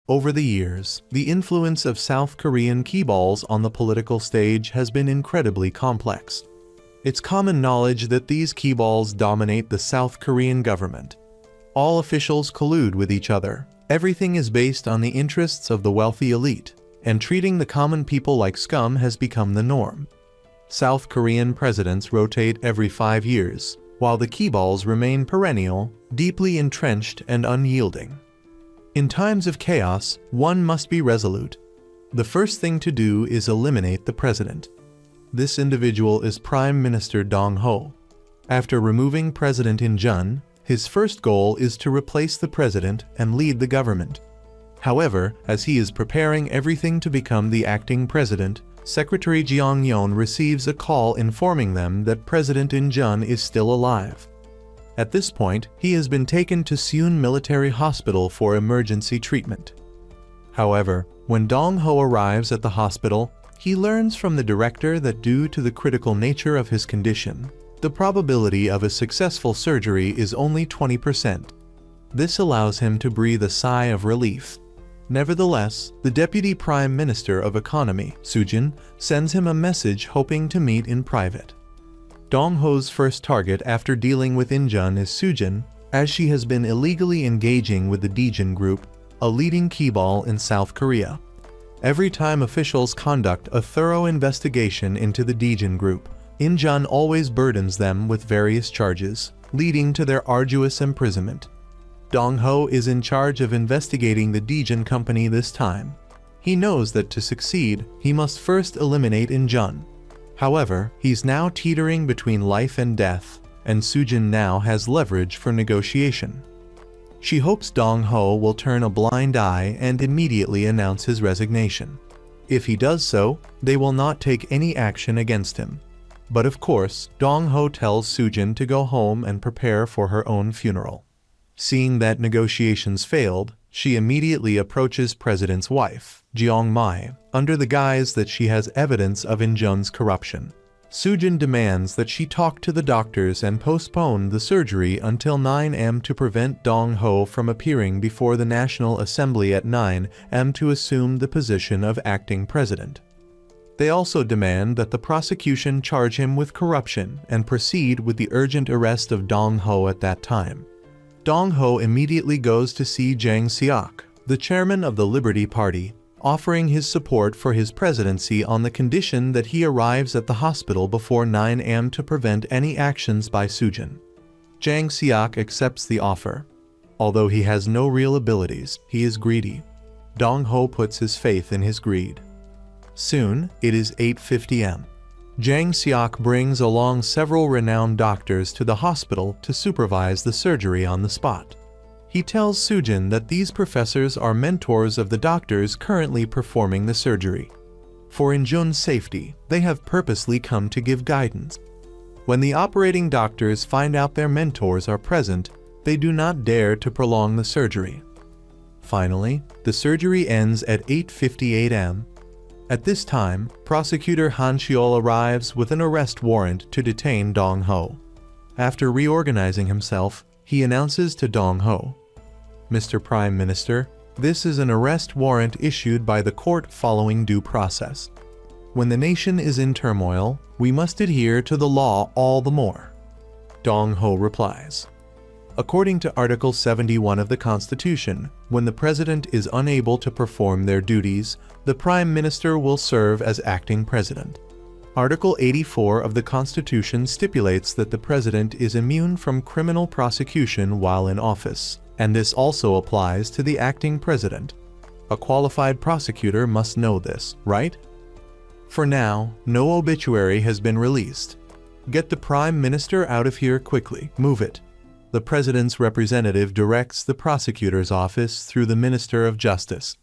Over the years, the influence of South Korean keyballs on the political stage has been incredibly complex. It's common knowledge that these keyballs dominate the South Korean government. All officials collude with each other. Everything is based on the interests of the wealthy elite, and treating the common people like scum has become the norm. South Korean presidents rotate every 5 years, while the keyballs remain perennial, deeply entrenched and unyielding. In times of chaos, one must be resolute. The first thing to do is eliminate the president. This individual is Prime Minister Dong-ho. After removing President In-jun, his first goal is to replace the president and lead the government. However, as he is preparing everything to become the acting president, Secretary Jeong-yeon receives a call informing them that President In-jun is still alive. At this point, he has been taken to Seoul Military Hospital for emergency treatment. However, when Dong-ho arrives at the hospital, he learns from the director that due to the critical nature of his condition, the probability of a successful surgery is only 20%. This allows him to breathe a sigh of relief. Nevertheless, the Deputy Prime Minister of Economy, Soo-jin, sends him a message hoping to meet in private. Dong-ho's first target after dealing with In-jun is Soo-jin, as she has been illegally engaging with the Daejin Group, a leading keyball in South Korea. Every time officials conduct a thorough investigation into the Daejin Group, In-jun always burdens them with various charges, leading to their arduous imprisonment. Dong-ho is in charge of investigating the Daejin company this time. He knows that to succeed, he must first eliminate In-jun. However, he's now teetering between life and death, and Soo-jin now has leverage for negotiation. She hopes Dong-ho will turn a blind eye and immediately announce his resignation. If he does so, they will not take any action against him. But of course, Dong-ho tells Soo-jin to go home and prepare for her own funeral. Seeing that negotiations failed, she immediately approaches President's wife, Jeong-mi, under the guise that she has evidence of In-jun's corruption. Soo-jin demands that she talk to the doctors and postpone the surgery until 9 am to prevent Dong-ho from appearing before the National Assembly at 9 am to assume the position of acting president. They also demand that the prosecution charge him with corruption and proceed with the urgent arrest of Dong-ho at that time. Dong-ho immediately goes to see Jang Seok, the chairman of the Liberty Party, offering his support for his presidency on the condition that he arrives at the hospital before 9 am to prevent any actions by Soo-jin. Jang Seok accepts the offer. Although he has no real abilities, he is greedy. Dong-ho puts his faith in his greed. Soon, it is 8:50 am. Jang Seok brings along several renowned doctors to the hospital to supervise the surgery on the spot. He tells Soo-jin that these professors are mentors of the doctors currently performing the surgery. For In-jun's safety, they have purposely come to give guidance. When the operating doctors find out their mentors are present, they do not dare to prolong the surgery. Finally, the surgery ends at 8:58 am. At this time, prosecutor Han Cheol arrives with an arrest warrant to detain Dong-ho. After reorganizing himself, he announces to Dong-ho, "Mr. Prime Minister, this is an arrest warrant issued by the court following due process. When the nation is in turmoil, we must adhere to the law all the more." Dong-ho replies, "According to Article 71 of the Constitution, when the president is unable to perform their duties, the Prime Minister will serve as acting president. Article 84 of the Constitution stipulates that the president is immune from criminal prosecution while in office, and this also applies to the acting president. A qualified prosecutor must know this, right? For now, no obituary has been released. Get the Prime Minister out of here quickly. Move it." The president's representative directs the prosecutor's office through the Minister of Justice.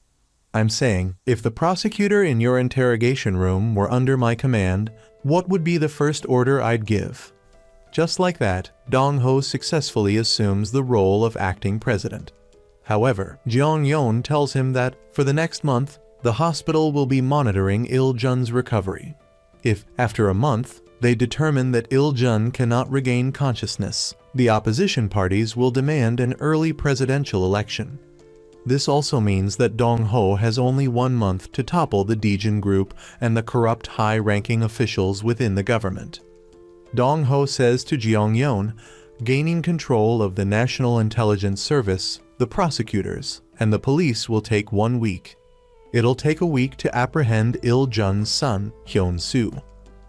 "I'm saying, if the prosecutor in your interrogation room were under my command, what would be the first order I'd give?" Just like that, Dong-ho successfully assumes the role of acting president. However, Jeong-yeon tells him that, for the next month, the hospital will be monitoring Il-jun's recovery. If, after a month, they determine that Il-jun cannot regain consciousness, the opposition parties will demand an early presidential election. This also means that Dong Ho has only 1 month to topple the Dejin group and the corrupt high-ranking officials within the government. Dong Ho says to Jeong Yeon, gaining control of the National Intelligence Service, the prosecutors, and the police will take 1 week. It'll take a week to apprehend Il-jun's son, Hyun-soo.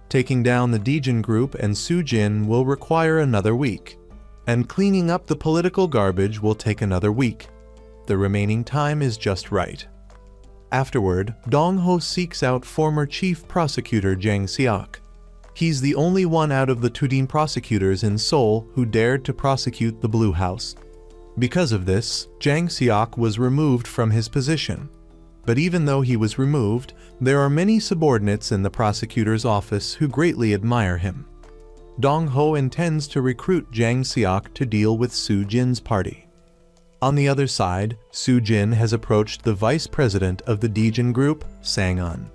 Taking down the Dejin group and Soo-jin will require another week. And cleaning up the political garbage will take another week. The remaining time is just right. Afterward, Dong Ho seeks out former chief prosecutor Jang Seok. He's the only one out of the Tudin prosecutors in Seoul who dared to prosecute the Blue House. Because of this, Jang Seok was removed from his position. But even though he was removed, there are many subordinates in the prosecutor's office who greatly admire him. Dong Ho intends to recruit Jang Seok to deal with Soo-jin's party. On the other side, Soo-jin has approached the vice president of the Dejin group, Sang-un.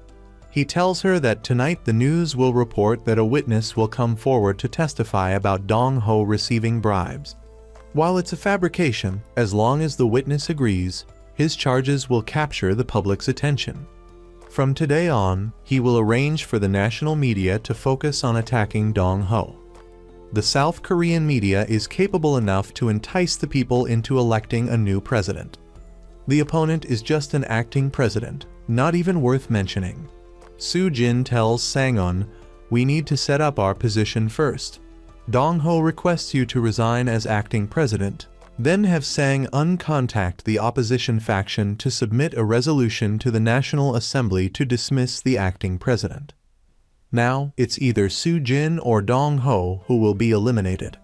He tells her that tonight the news will report that a witness will come forward to testify about Dong Ho receiving bribes. While it's a fabrication, as long as the witness agrees, his charges will capture the public's attention. From today on, he will arrange for the national media to focus on attacking Dong Ho. The South Korean media is capable enough to entice the people into electing a new president. The opponent is just an acting president, not even worth mentioning. Soo-jin tells Sang-un, "We need to set up our position first. Dong Ho requests you to resign as acting president, then have Sang-un contact the opposition faction to submit a resolution to the National Assembly to dismiss the acting president." Now, it's either Soo-jin or Dong Ho who will be eliminated.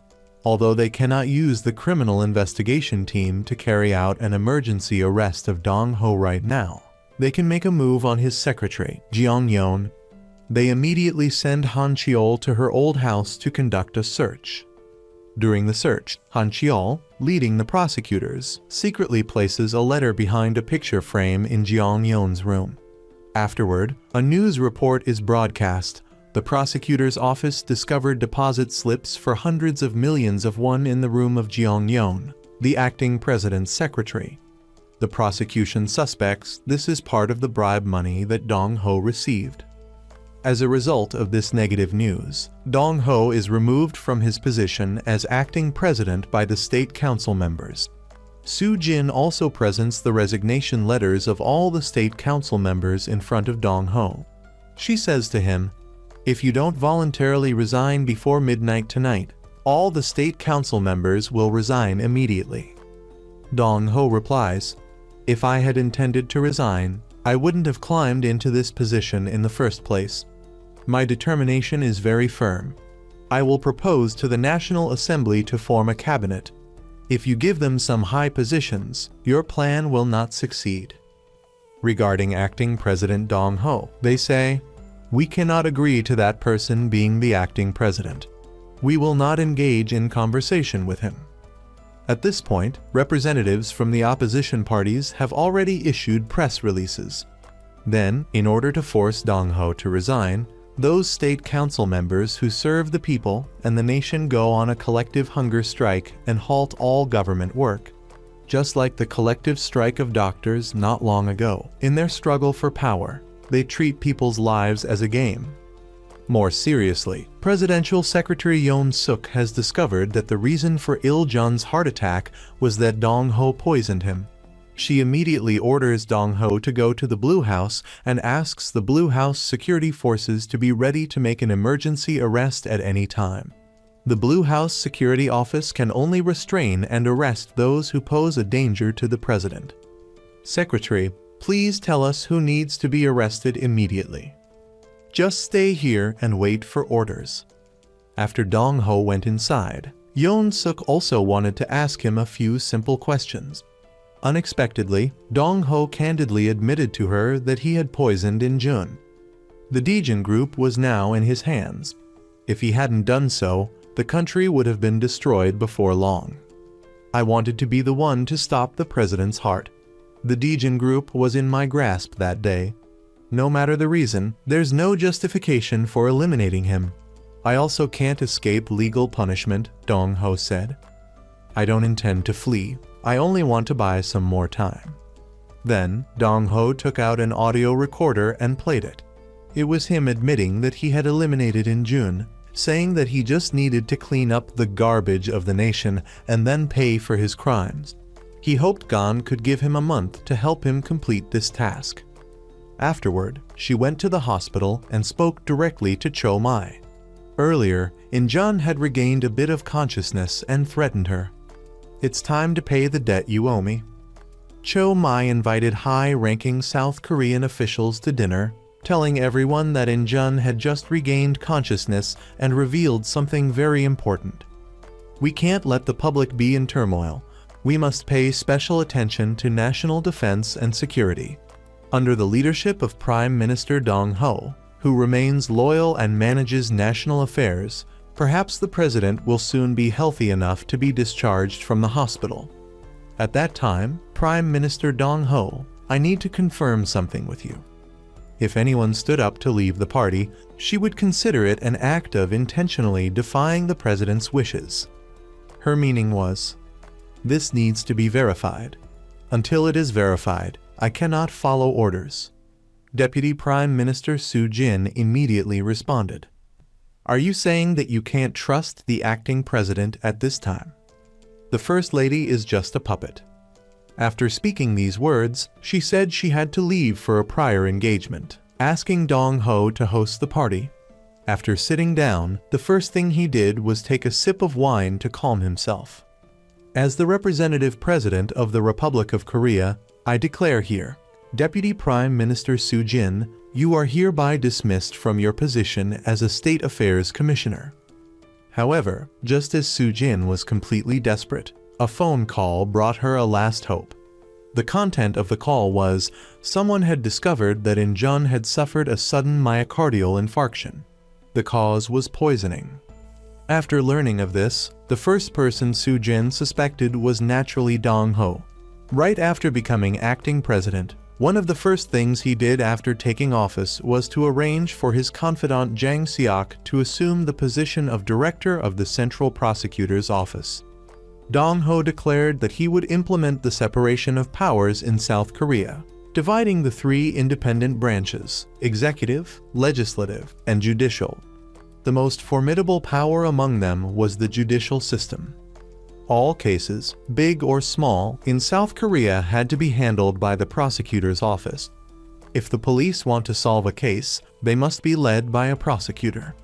Although they cannot use the criminal investigation team to carry out an emergency arrest of Dong Ho right now, they can make a move on his secretary, Jeong Yeon. They immediately send Han Cheol to her old house to conduct a search. During the search, Han Cheol, leading the prosecutors, secretly places a letter behind a picture frame in Jeong Yeon's room. Afterward, a news report is broadcast. The prosecutor's office discovered deposit slips for hundreds of millions of won in the room of Jeong Yeon, the acting president's secretary. The prosecution suspects this is part of the bribe money that Dong Ho received. As a result of this negative news, Dong Ho is removed from his position as acting president by the state council members. Soo-jin also presents the resignation letters of all the state council members in front of Dong Ho. She says to him, "If you don't voluntarily resign before midnight tonight, all the state council members will resign immediately." Dong Ho replies, "If I had intended to resign, I wouldn't have climbed into this position in the first place. My determination is very firm. I will propose to the National Assembly to form a cabinet. If you give them some high positions, your plan will not succeed." Regarding acting President Dong Ho, they say, "We cannot agree to that person being the acting president. We will not engage in conversation with him." At this point, representatives from the opposition parties have already issued press releases. Then, in order to force Dong Ho to resign, those state council members who serve the people and the nation go on a collective hunger strike and halt all government work. Just like the collective strike of doctors not long ago, in their struggle for power, they treat people's lives as a game. More seriously, Presidential Secretary Yoon Suk has discovered that the reason for Il-jun's heart attack was that Dong Ho poisoned him. She immediately orders Dong Ho to go to the Blue House and asks the Blue House security forces to be ready to make an emergency arrest at any time. The Blue House security office can only restrain and arrest those who pose a danger to the president. "Secretary, please tell us who needs to be arrested immediately. Just stay here and wait for orders." After Dong Ho went inside, Yoon Suk also wanted to ask him a few simple questions. Unexpectedly, Dong Ho candidly admitted to her that he had poisoned In-jun. The Dejin group was now in his hands. If he hadn't done so, the country would have been destroyed before long. "I wanted to be the one to stop the president's heart. The Dejin group was in my grasp that day. No matter the reason, there's no justification for eliminating him. I also can't escape legal punishment," Dong Ho said. "I don't intend to flee. I only want to buy some more time." Then, Dong-ho took out an audio recorder and played it. It was him admitting that he had eliminated In Jun, saying that he just needed to clean up the garbage of the nation and then pay for his crimes. He hoped Gan could give him a month to help him complete this task. Afterward, she went to the hospital and spoke directly to Cho Mai. Earlier, In Jun had regained a bit of consciousness and threatened her. "It's time to pay the debt you owe me." Cho Mai invited high-ranking South Korean officials to dinner, telling everyone that In Jun had just regained consciousness and revealed something very important. "We can't let the public be in turmoil. We must pay special attention to national defense and security. Under the leadership of Prime Minister Dong-ho, who remains loyal and manages national affairs, perhaps the president will soon be healthy enough to be discharged from the hospital. At that time, Prime Minister Dong-ho, I need to confirm something with you." If anyone stood up to leave the party, she would consider it an act of intentionally defying the president's wishes. Her meaning was, "This needs to be verified. Until it is verified, I cannot follow orders." Deputy Prime Minister Soo Jin immediately responded, "Are you saying that you can't trust the acting president at this time? The First Lady is just a puppet." After speaking these words, she said she had to leave for a prior engagement, asking Dong-ho to host the party. After sitting down, the first thing he did was take a sip of wine to calm himself. "As the representative president of the Republic of Korea, I declare here, Deputy Prime Minister Soo Jin, you are hereby dismissed from your position as a State Affairs Commissioner." However, just as Soo Jin was completely desperate, a phone call brought her a last hope. The content of the call was, someone had discovered that In Jun had suffered a sudden myocardial infarction. The cause was poisoning. After learning of this, the first person Soo Jin suspected was naturally Dong-ho. Right after becoming acting president, one of the first things he did after taking office was to arrange for his confidant Jang Seok to assume the position of director of the Central Prosecutor's Office. Dong-ho declared that he would implement the separation of powers in South Korea, dividing the three independent branches, executive, legislative, and judicial. The most formidable power among them was the judicial system. All cases, big or small, in South Korea had to be handled by the prosecutor's office. If the police want to solve a case, they must be led by a prosecutor.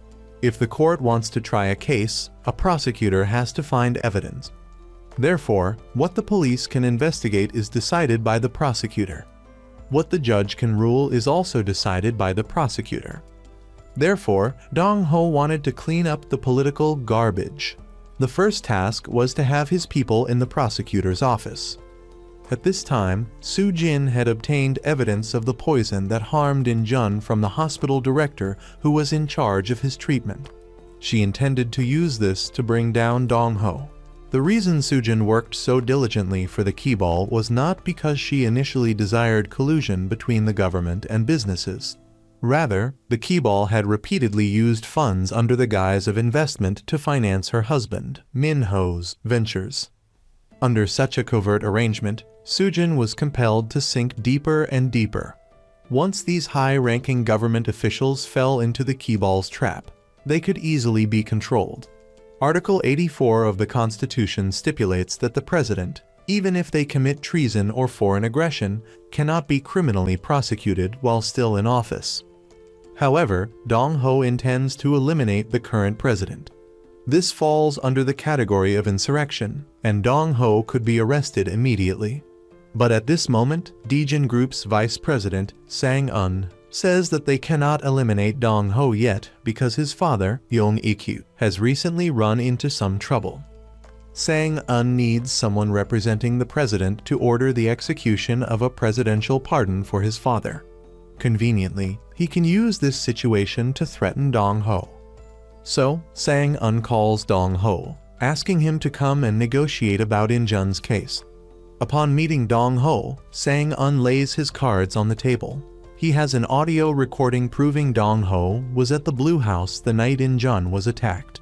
If the court wants to try a case, a prosecutor has to find evidence. Therefore, what the police can investigate is decided by the prosecutor. What the judge can rule is also decided by the prosecutor. Therefore, Dong-ho wanted to clean up the political garbage. The first task was to have his people in the prosecutor's office. At this time, Soo Jin had obtained evidence of the poison that harmed In Jun from the hospital director who was in charge of his treatment. She intended to use this to bring down Dong-ho. The reason Soo Jin worked so diligently for the Keyball was not because she initially desired collusion between the government and businesses. Rather, the Keyball had repeatedly used funds under the guise of investment to finance her husband, Min-ho's, ventures. Under such a covert arrangement, Soo Jin was compelled to sink deeper and deeper. Once these high-ranking government officials fell into the Keyball's trap, they could easily be controlled. Article 84 of the Constitution stipulates that the president, even if they commit treason or foreign aggression, cannot be criminally prosecuted while still in office. However, Dong-ho intends to eliminate the current president. This falls under the category of insurrection, and Dong-ho could be arrested immediately. But at this moment, Daejin Group's vice president, Sang-un, says that they cannot eliminate Dong-ho yet because his father, Yong-ik, has recently run into some trouble. Sang-un needs someone representing the president to order the execution of a presidential pardon for his father. Conveniently, he can use this situation to threaten Dong-ho. So, Sang-un calls Dong-ho, asking him to come and negotiate about In Jun's case. Upon meeting Dong-ho, Sang-un lays his cards on the table. He has an audio recording proving Dong-ho was at the Blue House the night In Jun was attacked.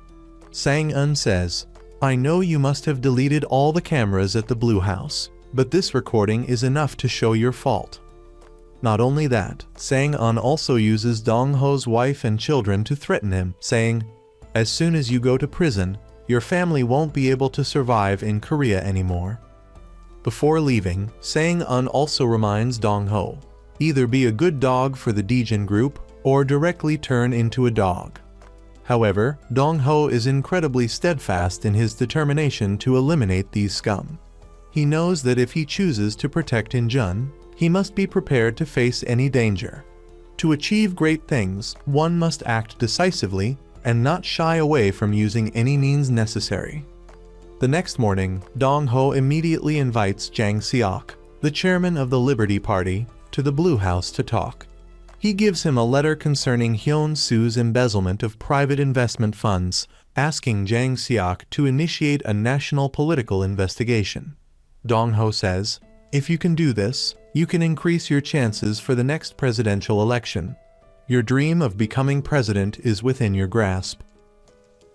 Sang-un says, "I know you must have deleted all the cameras at the Blue House. but this recording is enough to show your fault. Not only that, Sang-un also uses Dong-ho's wife and children to threaten him, saying, "As soon as you go to prison, your family won't be able to survive in Korea anymore." Before leaving, Sang-un also reminds Dong-ho, either be a good dog for the Daejin group or directly turn into a dog. However, Dong-ho is incredibly steadfast in his determination to eliminate these scum. He knows that if he chooses to protect In-jun, he must be prepared to face any danger. To achieve great things, one must act decisively and not shy away from using any means necessary. The next morning, Dong-ho immediately invites Jang Seok, the chairman of the Liberty Party, to the Blue House to talk. He gives him a letter concerning Hyun-soo's embezzlement of private investment funds, asking Jang Seok to initiate a national political investigation. Dong-ho says, "If you can do this, you can increase your chances for the next presidential election. Your dream of becoming president is within your grasp."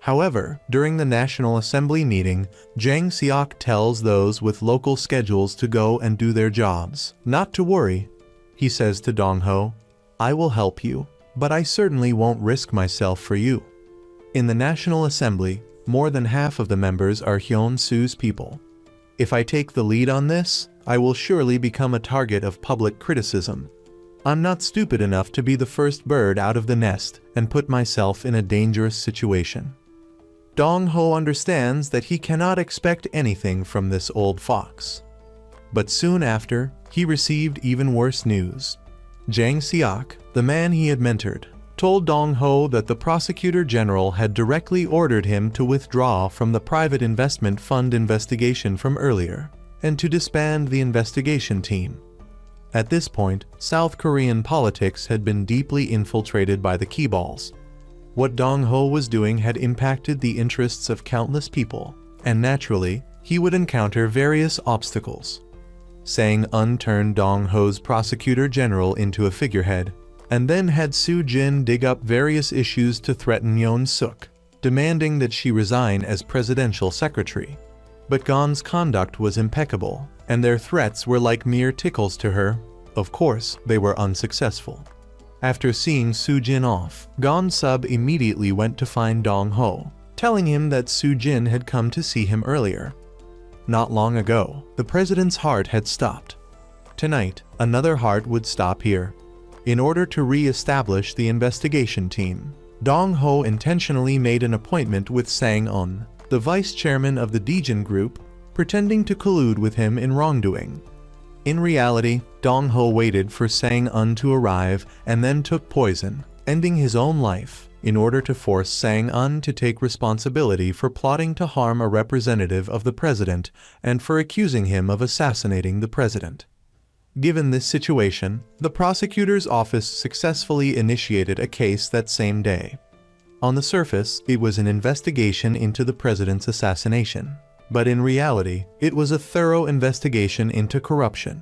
However, during the National Assembly meeting, Jang Seok tells those with local schedules to go and do their jobs. Not to worry, he says to Dong-ho, "I will help you, but I certainly won't risk myself for you." In the National Assembly, more than half of the members are Hyun-soo's people. If I take the lead on this, I will surely become a target of public criticism. I'm not stupid enough to be the first bird out of the nest and put myself in a dangerous situation. Dong-ho understands that he cannot expect anything from this old fox. But soon after, he received even worse news. Jang Seok, the man he had mentored, told Dong-ho that the prosecutor general had directly ordered him to withdraw from the private investment fund investigation from earlier, and to disband the investigation team. At this point, South Korean politics had been deeply infiltrated by the Keeballs. What Dong-ho was doing had impacted the interests of countless people, and naturally, he would encounter various obstacles. Sang-un turned Dong-ho's prosecutor general into a figurehead, and then had Soo-jin dig up various issues to threaten Yeon-suk, demanding that she resign as presidential secretary. But Gon's conduct was impeccable, and their threats were like mere tickles to her. Of course, they were unsuccessful. After seeing Soo-jin off, Gon-sub immediately went to find Dong-ho, telling him that Soo-jin had come to see him earlier. Not long ago, the president's heart had stopped. Tonight, another heart would stop here. In order to re-establish the investigation team, Dong-ho intentionally made an appointment with Sang-un, the vice chairman of the Daejin group, pretending to collude with him in wrongdoing. In reality, Dong-ho waited for Sang-un to arrive and then took poison, ending his own life, in order to force Sang-un to take responsibility for plotting to harm a representative of the president and for accusing him of assassinating the president. Given this situation, the prosecutor's office successfully initiated a case that same day. On the surface, it was an investigation into the president's assassination, but in reality, it was a thorough investigation into corruption.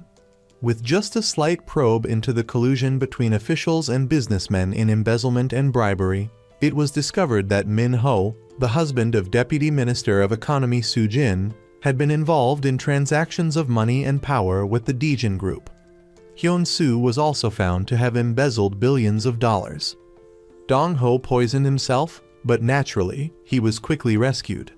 With just a slight probe into the collusion between officials and businessmen in embezzlement and bribery, it was discovered that Min-ho, the husband of Deputy Minister of Economy Soo-jin, had been involved in transactions of money and power with the Daejin group. Hyun-soo was also found to have embezzled billions of dollars. Dong-ho poisoned himself, but naturally, he was quickly rescued.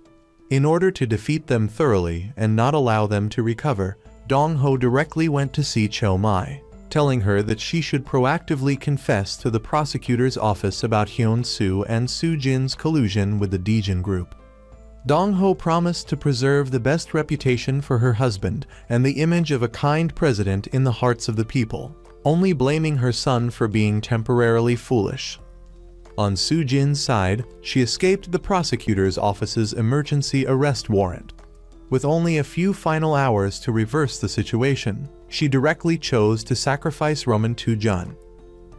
In order to defeat them thoroughly and not allow them to recover, Dong-ho directly went to see Cho-mai, telling her that she should proactively confess to the prosecutor's office about Hyun-soo and Soo-jin's collusion with the Daejin group. Dong-ho promised to preserve the best reputation for her husband and the image of a kind president in the hearts of the people, only blaming her son for being temporarily foolish. On Soo-jin's side, she escaped the prosecutor's office's emergency arrest warrant. With only a few final hours to reverse the situation, she directly chose to sacrifice Roman Tu-jun.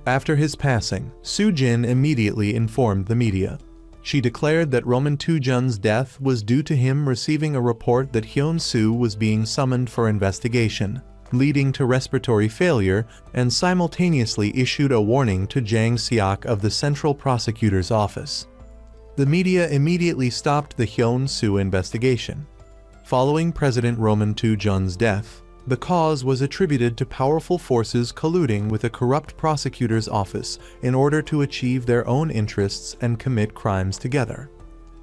After his passing, Soo-jin immediately informed the media. She declared that Roman Tu-jun's death was due to him receiving a report that Hyun-soo was being summoned for investigation, leading to respiratory failure, and simultaneously issued a warning to Jang Seok of the Central Prosecutor's Office. The media immediately stopped the Hyun-soo investigation. Following President Roman Tu-jun's death, The cause was attributed to powerful forces colluding with a corrupt prosecutor's office in order to achieve their own interests and commit crimes together.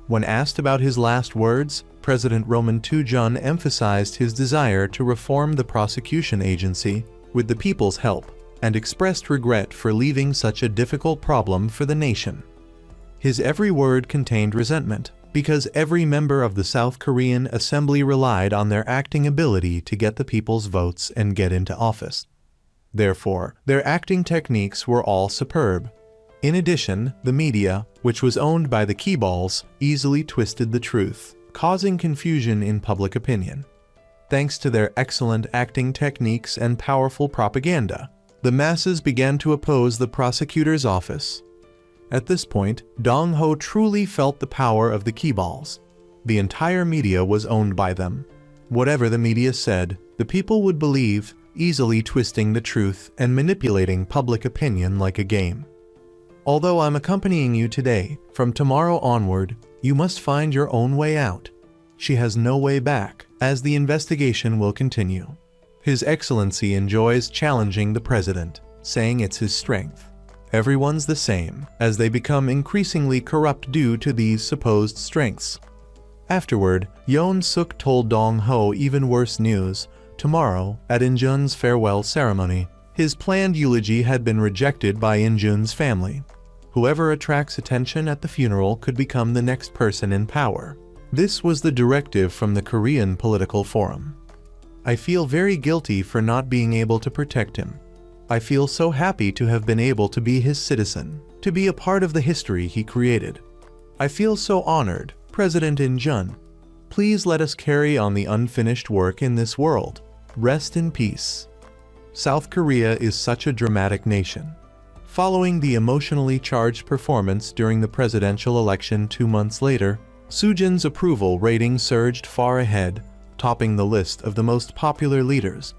When asked about his last words, President Roman II Jun emphasized his desire to reform the prosecution agency with the people's help and expressed regret for leaving such a difficult problem for the nation. His every word contained resentment, because every member of the South Korean assembly relied on their acting ability to get the people's votes and get into office. Therefore, their acting techniques were all superb. In addition, the media, which was owned by the Keeballs, easily twisted the truth, causing confusion in public opinion. Thanks to their excellent acting techniques and powerful propaganda, the masses began to oppose the prosecutor's office. At this point, Dong-ho truly felt the power of the Keeballs. The entire media was owned by them. Whatever the media said, the people would believe, easily twisting the truth and manipulating public opinion like a game. Although I'm accompanying you today, from tomorrow onward, you must find your own way out. She has no way back, as the investigation will continue. His Excellency enjoys challenging the president, saying it's his strength. Everyone's the same, as they become increasingly corrupt due to these supposed strengths. Afterward, Yoon Suk told Dong-ho even worse news. Tomorrow, at In-jun's farewell ceremony, his planned eulogy had been rejected by In-jun's family. Whoever attracts attention at the funeral could become the next person in power. This was the directive from the Korean Political Forum. I feel very guilty for not being able to protect him. I feel so happy to have been able to be his citizen, to be a part of the history he created. I feel so honored, President In-jun. Please let us carry on the unfinished work in this world. Rest in peace. South Korea is such a dramatic nation. Following the emotionally charged performance during the presidential election 2 months later, Soo-jin's approval rating surged far ahead, topping the list of the most popular leaders.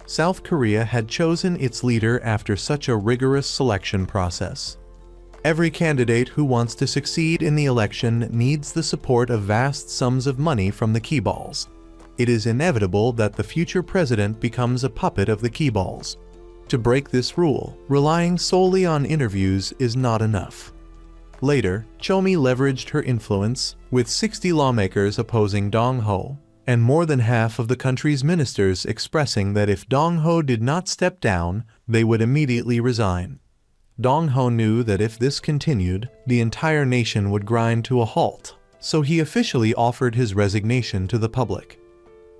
South Korea had chosen its leader after such a rigorous selection process. Every candidate who wants to succeed in the election needs the support of vast sums of money from the Keeballs. It is inevitable that the future president becomes a puppet of the Keeballs. To break this rule, relying solely on interviews is not enough. Later, Chomi leveraged her influence, with 60 lawmakers opposing Dong-ho, and more than half of the country's ministers expressing that if Dong-ho did not step down, they would immediately resign. Dong-ho knew that if this continued, the entire nation would grind to a halt, so he officially offered his resignation to the public.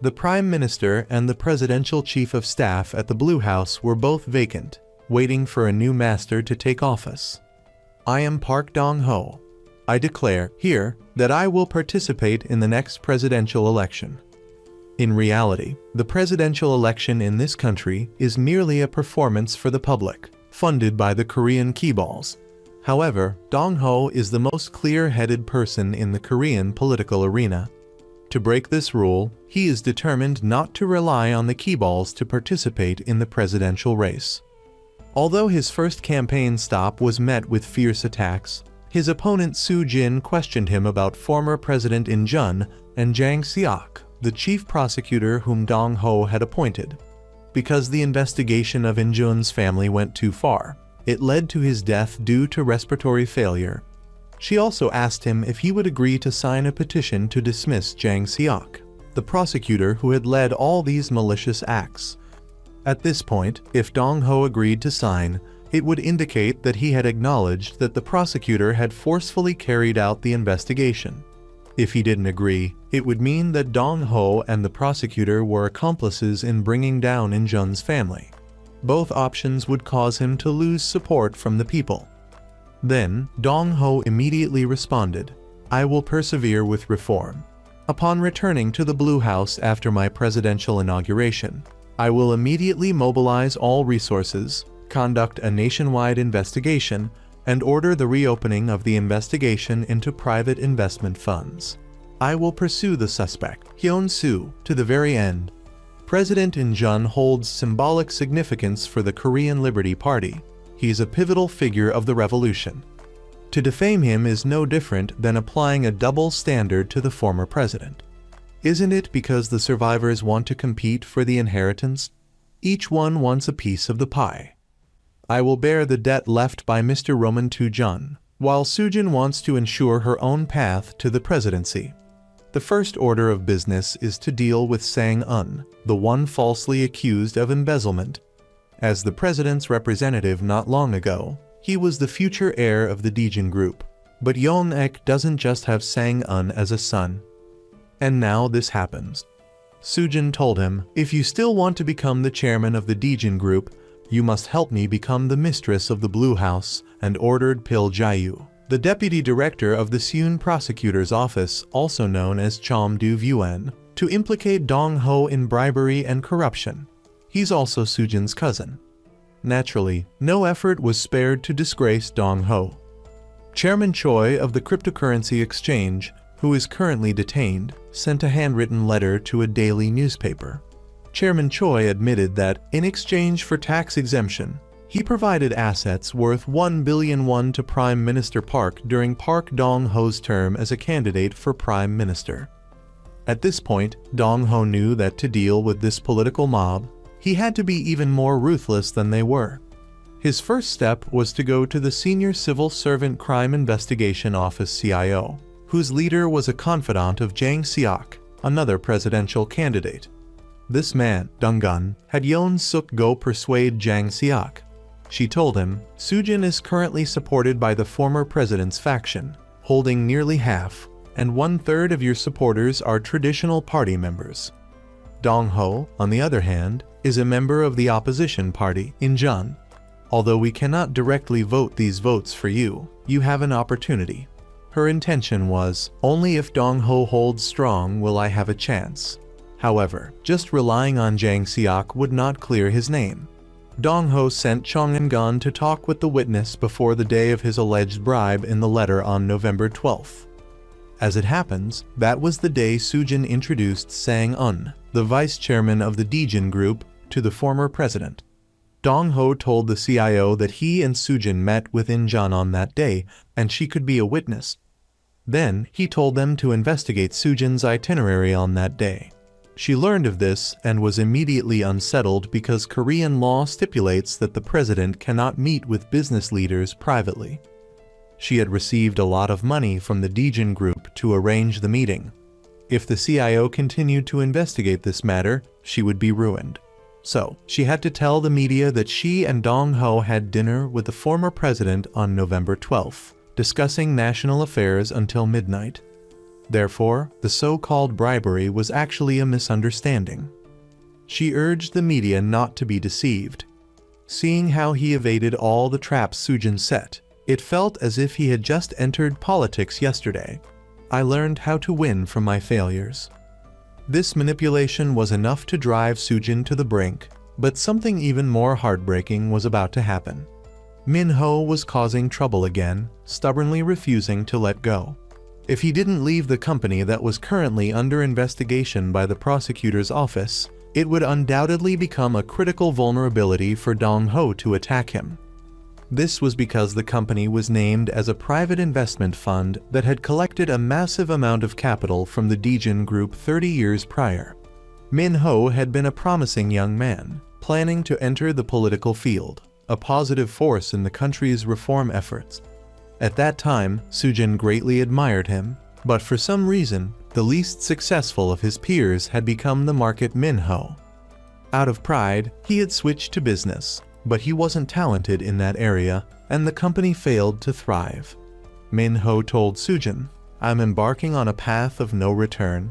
The Prime Minister and the Presidential Chief of Staff at the Blue House were both vacant, waiting for a new master to take office. I am Park Dong-ho. I declare here that I will participate in the next presidential election. In reality, the presidential election in this country is merely a performance for the public, funded by the Korean Keeballs. However, Dong-ho is the most clear-headed person in the Korean political arena. To break this rule, he is determined not to rely on the Keeballs to participate in the presidential race. Although his first campaign stop was met with fierce attacks, his opponent Soo-jin questioned him about former President In-jun and Jang Seok, the chief prosecutor whom Dong-ho had appointed. Because the investigation of In-jun's family went too far, it led to his death due to respiratory failure. She also asked him if he would agree to sign a petition to dismiss Jang Seok, the prosecutor who had led all these malicious acts. At this point, if Dong-ho agreed to sign, it would indicate that he had acknowledged that the prosecutor had forcefully carried out the investigation. If he didn't agree, it would mean that Dong-ho and the prosecutor were accomplices in bringing down In-jun's family. Both options would cause him to lose support from the people. Then, Dong-ho immediately responded, "I will persevere with reform. Upon returning to the Blue House after my presidential inauguration, I will immediately mobilize all resources, conduct a nationwide investigation, and order the reopening of the investigation into private investment funds. I will pursue the suspect, Hyun-soo, to the very end." President In-jun holds symbolic significance for the Korean Liberty Party. He's a pivotal figure of the revolution. To defame him is no different than applying a double standard to the former president. Isn't it because the survivors want to compete for the inheritance? Each one wants a piece of the pie. I will bear the debt left by Mr. Roman Tujan, while Sujin wants to ensure her own path to the presidency. The first order of business is to deal with Sang-un, the one falsely accused of embezzlement. As the president's representative not long ago, he was the future heir of the Dejin Group. But Yeon-ek doesn't just have Sang-un as a son. And now this happens. Sujin told him, if you still want to become the chairman of the Dejin Group, you must help me become the mistress of the Blue House, and ordered Pil Jayu, the deputy director of the Seoul prosecutor's office, also known as Chom Du-Vuan, to implicate Dong-ho in bribery and corruption. He's also Sujin's cousin. Naturally, no effort was spared to disgrace Dong-ho. Chairman Choi of the cryptocurrency exchange, who is currently detained, sent a handwritten letter to a daily newspaper. Chairman Choi admitted that, in exchange for tax exemption, he provided assets worth 1 billion won to Prime Minister Park during Park Dong-ho's term as a candidate for Prime Minister. At this point, Dong-ho knew that to deal with this political mob, he had to be even more ruthless than they were. His first step was to go to the Senior Civil Servant Crime Investigation Office CIO, whose leader was a confidant of Jang Seok, another presidential candidate. This man, Dong-gun, had Yeon Suk go persuade Jang Seok. She told him, Sujin is currently supported by the former president's faction, holding nearly half, and 1/3 of your supporters are traditional party members. Dong-ho, on the other hand, is a member of the opposition party, Incheon. Although we cannot directly vote these votes for you, you have an opportunity. Her intention was, only if Dong-ho holds strong will I have a chance. However, just relying on Jang Seok would not clear his name. Dong-ho sent Chong In-gun to talk with the witness before the day of his alleged bribe in the letter on November 12th. As it happens, that was the day Sujin introduced Sang-un, the vice chairman of the Dejin Group, to the former president. Dong-ho told the CIO that he and Sujin met with Incheon on that day, and she could be a witness. Then, he told them to investigate Sujin's itinerary on that day. She learned of this and was immediately unsettled because Korean law stipulates that the president cannot meet with business leaders privately. She had received a lot of money from the Dejin Group to arrange the meeting. If the CIO continued to investigate this matter, she would be ruined. So, she had to tell the media that she and Dong-ho had dinner with the former president on November 12th, discussing national affairs until midnight. Therefore, the so-called bribery was actually a misunderstanding. She urged the media not to be deceived. Seeing how he evaded all the traps Sujin set, it felt as if he had just entered politics yesterday. I learned how to win from my failures. This manipulation was enough to drive Sujin to the brink, but something even more heartbreaking was about to happen. Min-ho was causing trouble again, stubbornly refusing to let go. If he didn't leave the company that was currently under investigation by the prosecutor's office, it would undoubtedly become a critical vulnerability for Dong-ho to attack him. This was because the company was named as a private investment fund that had collected a massive amount of capital from the Dejin Group 30 years prior. Min-ho had been a promising young man, planning to enter the political field, a positive force in the country's reform efforts. At that time, Sujin greatly admired him, but for some reason, the least successful of his peers had become the market Min-ho. Out of pride, he had switched to business, but he wasn't talented in that area, and the company failed to thrive. Min-ho told Sujin, "I'm embarking on a path of no return."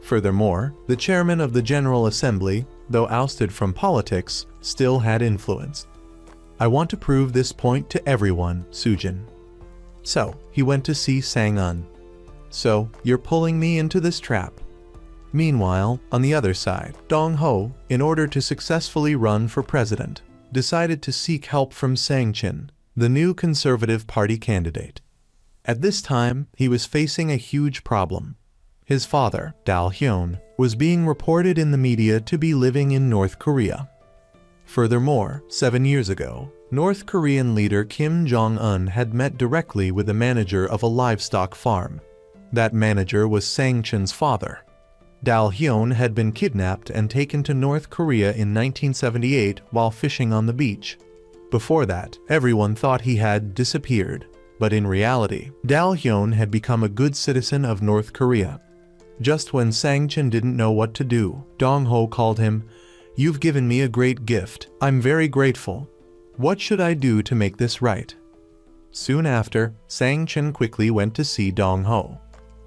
Furthermore, the chairman of the General Assembly, though ousted from politics, still had influence. "I want to prove this point to everyone, Sujin." So, he went to see Sang-un. "So, you're pulling me into this trap." Meanwhile, on the other side, Dong-ho, in order to successfully run for president, decided to seek help from Sang-chin, the new Conservative Party candidate. At this time, he was facing a huge problem. His father, Dal-hyun, was being reported in the media to be living in North Korea. Furthermore, 7 years ago, North Korean leader Kim Jong-un had met directly with the manager of a livestock farm. That manager was Sang-chin's father. Dal-hyun had been kidnapped and taken to North Korea in 1978 while fishing on the beach. Before that, everyone thought he had disappeared, but in reality, Dal-hyun had become a good citizen of North Korea. Just when Sang-chin didn't know what to do, Dong-ho called him, "You've given me a great gift. I'm very grateful. What should I do to make this right?" Soon after, Sang-chin quickly went to see Dong-ho.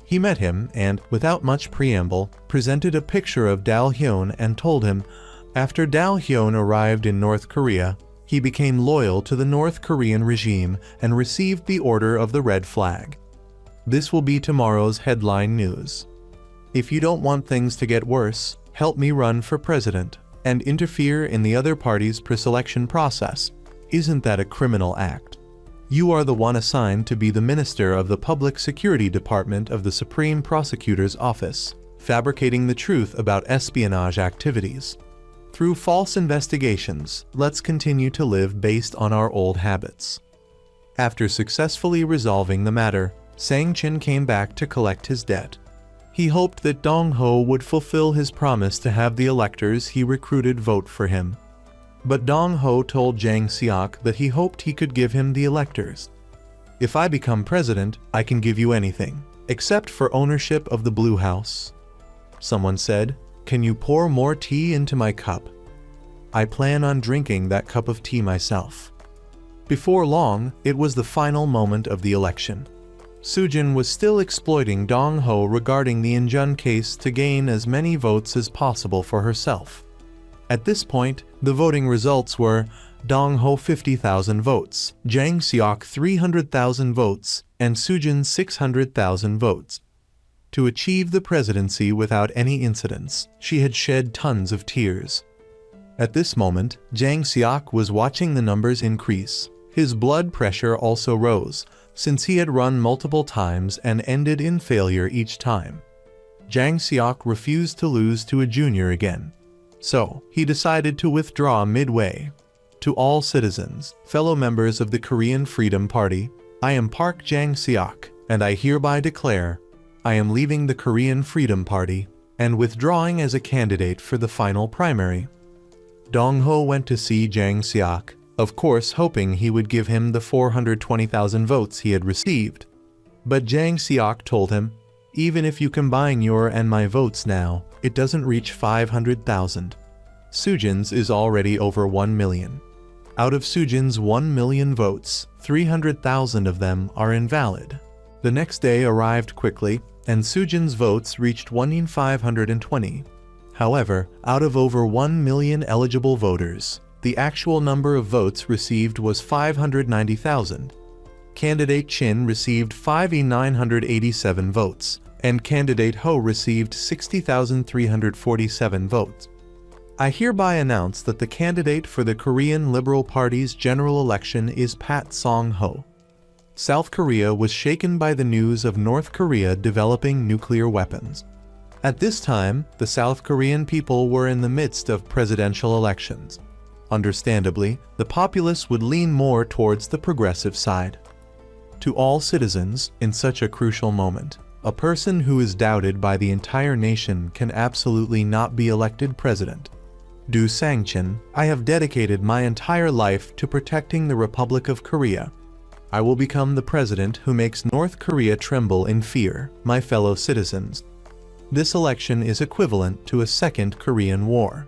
He met him and, without much preamble, presented a picture of Dal-hyun and told him, after Dal-hyun arrived in North Korea, he became loyal to the North Korean regime and received the Order of the Red Flag. This will be tomorrow's headline news. If you don't want things to get worse, help me run for president and interfere in the other party's pre-selection process. Isn't that a criminal act? You are the one assigned to be the Minister of the Public Security Department of the Supreme Prosecutor's Office, fabricating the truth about espionage activities. Through false investigations, let's continue to live based on our old habits. After successfully resolving the matter, Sang-chin came back to collect his debt. He hoped that Dong-ho would fulfill his promise to have the electors he recruited vote for him. But Dong-ho told Jang Seok that he hoped he could give him the electors. "If I become president, I can give you anything, except for ownership of the Blue House." Someone said, "Can you pour more tea into my cup?" I plan on drinking that cup of tea myself. Before long, it was the final moment of the election. Soo-jin was still exploiting Dong-ho regarding the Injun case to gain as many votes as possible for herself. At this point, the voting results were Dong-ho 50,000 votes, Jang Seok 300,000 votes, and Soo-jin 600,000 votes. To achieve the presidency without any incidents, she had shed tons of tears. At this moment, Jang Seok was watching the numbers increase. His blood pressure also rose, since he had run multiple times and ended in failure each time. Jang Seok refused to lose to a junior again. So, he decided to withdraw midway. To all citizens, fellow members of the Korean Freedom Party, I am Park Jang Seok, and I hereby declare, I am leaving the Korean Freedom Party and withdrawing as a candidate for the final primary. Dong-ho went to see Jang Seok, of course hoping he would give him the 420,000 votes he had received. But Jang Seok told him, "Even if you combine your and my votes now, it doesn't reach 500,000. Soo-jin's is already over 1 million. Out of Soo-jin's 1 million votes, 300,000 of them are invalid." The next day arrived quickly, and Soo-jin's votes reached 1,520. However, out of over 1 million eligible voters, the actual number of votes received was 590,000. Candidate Chin received 5,987 votes, and candidate Ho received 60,347 votes. I hereby announce that the candidate for the Korean Liberal Party's general election is Pat Song-ho. South Korea was shaken by the news of North Korea developing nuclear weapons. At this time, the South Korean people were in the midst of presidential elections. Understandably, the populace would lean more towards the progressive side. To all citizens, in such a crucial moment, a person who is doubted by the entire nation can absolutely not be elected president. Do Sang-chin, I have dedicated my entire life to protecting the Republic of Korea. I will become the president who makes North Korea tremble in fear, my fellow citizens. This election is equivalent to a second Korean War.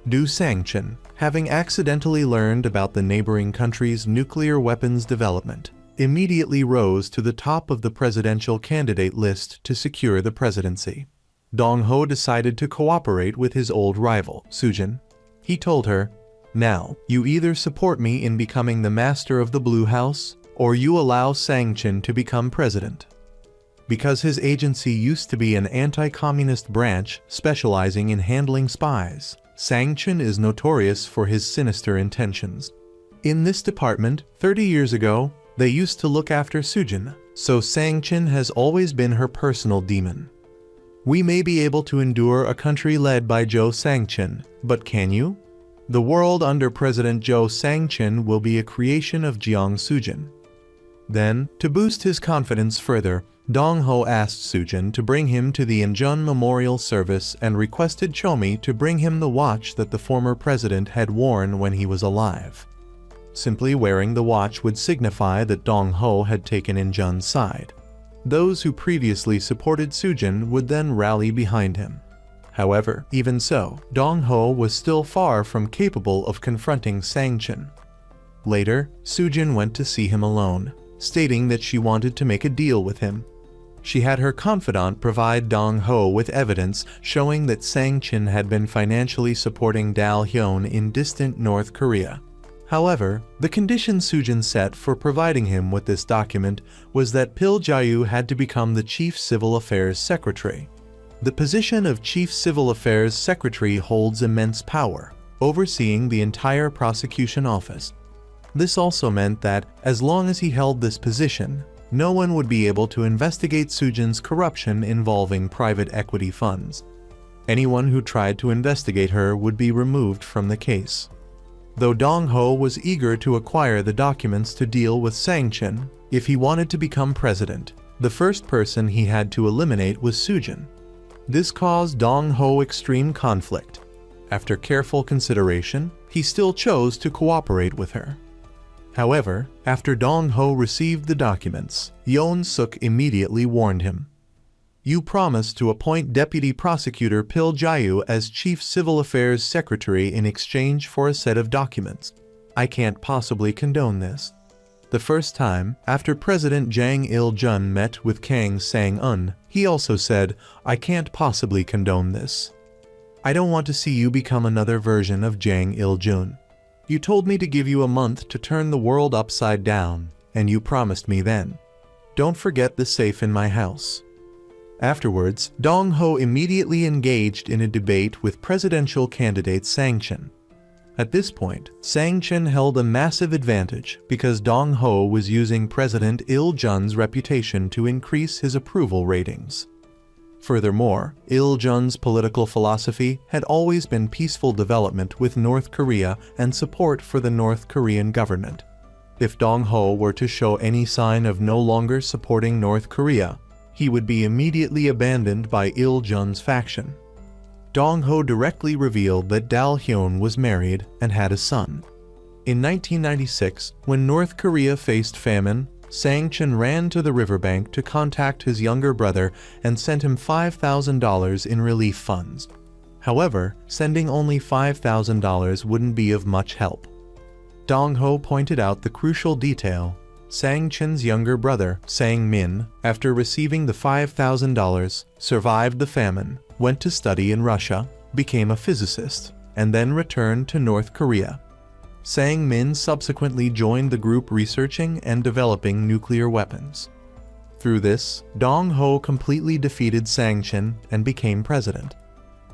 Do Sang-chin, having accidentally learned about the neighboring country's nuclear weapons development, immediately rose to the top of the presidential candidate list to secure the presidency. Dong-ho decided to cooperate with his old rival, Soo-jin. He told her, "Now, you either support me in becoming the master of the Blue House, or you allow Sang-chin to become president." Because his agency used to be an anti-communist branch specializing in handling spies, Sang-chin is notorious for his sinister intentions. In this department, 30 years ago, they used to look after Soo-jin, so Sang-chin has always been her personal demon. We may be able to endure a country led by Joe Sang-chin, but can you? The world under President Joe Sang-chin will be a creation of Jeong Soo-jin. Then, to boost his confidence further, Dong-ho asked Sujin to bring him to the Injun Memorial Service and requested Chomi to bring him the watch that the former president had worn when he was alive. Simply wearing the watch would signify that Dong-ho had taken Injun's side. Those who previously supported Sujin would then rally behind him. However, even so, Dong-ho was still far from capable of confronting Sang-chin. Later, Sujin went to see him alone, stating that she wanted to make a deal with him. She had her confidant provide Dong-ho with evidence showing that Sang-chin had been financially supporting Dal-hyun in distant North Korea. However, the condition Sujin set for providing him with this document was that Pil Jae-woo had to become the Chief Civil Affairs Secretary. The position of Chief Civil Affairs Secretary holds immense power, overseeing the entire prosecution office. This also meant that, as long as he held this position, no one would be able to investigate Sujin's corruption involving private equity funds. Anyone who tried to investigate her would be removed from the case. Though Dong-ho was eager to acquire the documents to deal with Sang-chin, if he wanted to become president, the first person he had to eliminate was Sujin. This caused Dong-ho extreme conflict. After careful consideration, he still chose to cooperate with her. However, after Dong-ho received the documents, Yeon-suk immediately warned him. "You promised to appoint Deputy Prosecutor Pil Jae-woo as Chief Civil Affairs Secretary in exchange for a set of documents. I can't possibly condone this." The first time, after President Jang Il-jun met with Kang Sang-un, he also said, "I can't possibly condone this. I don't want to see you become another version of Jang Il-jun. You told me to give you a month to turn the world upside down, and you promised me then. Don't forget the safe in my house." Afterwards, Dong-ho immediately engaged in a debate with presidential candidate Sang-chin. At this point, Sang-chin held a massive advantage because Dong-ho was using President Il-jun's reputation to increase his approval ratings. Furthermore, Il-jun's political philosophy had always been peaceful development with North Korea and support for the North Korean government. If Dong-ho were to show any sign of no longer supporting North Korea, he would be immediately abandoned by Il-jun's faction. Dong-ho directly revealed that Dal-hyun was married and had a son. In 1996, when North Korea faced famine, Sang-chin ran to the riverbank to contact his younger brother and sent him $5,000 in relief funds. However, sending only $5,000 wouldn't be of much help. Dong-ho pointed out the crucial detail. Sang-chin's younger brother, Sang-min, after receiving the $5,000, survived the famine, went to study in Russia, became a physicist, and then returned to North Korea. Sang-min subsequently joined the group researching and developing nuclear weapons. Through this, Dong-ho completely defeated Sang-chin and became president.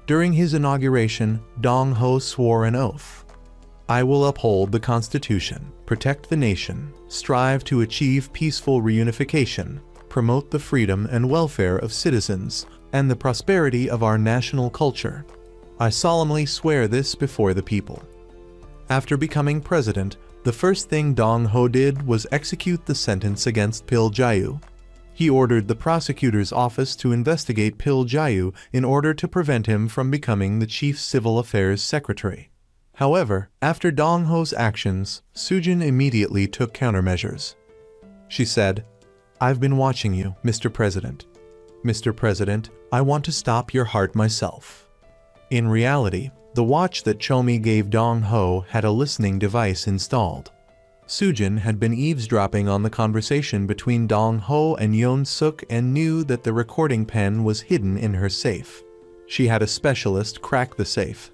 During his inauguration, Dong-ho swore an oath. "I will uphold the Constitution, protect the nation, strive to achieve peaceful reunification, promote the freedom and welfare of citizens, and the prosperity of our national culture. I solemnly swear this before the people." After becoming president, the first thing Dong-ho did was execute the sentence against Pil Jae-woo. He ordered the prosecutor's office to investigate Pil Jae-woo in order to prevent him from becoming the Chief Civil Affairs Secretary. However, after Dong-ho's actions, Sujin immediately took countermeasures. She said, "I've been watching you, Mr. President. Mr. President, I want to stop your heart myself." In reality, the watch that Chomi gave Dong-ho had a listening device installed. Sujin had been eavesdropping on the conversation between Dong-ho and Yeon-suk and knew that the recording pen was hidden in her safe. She had a specialist crack the safe.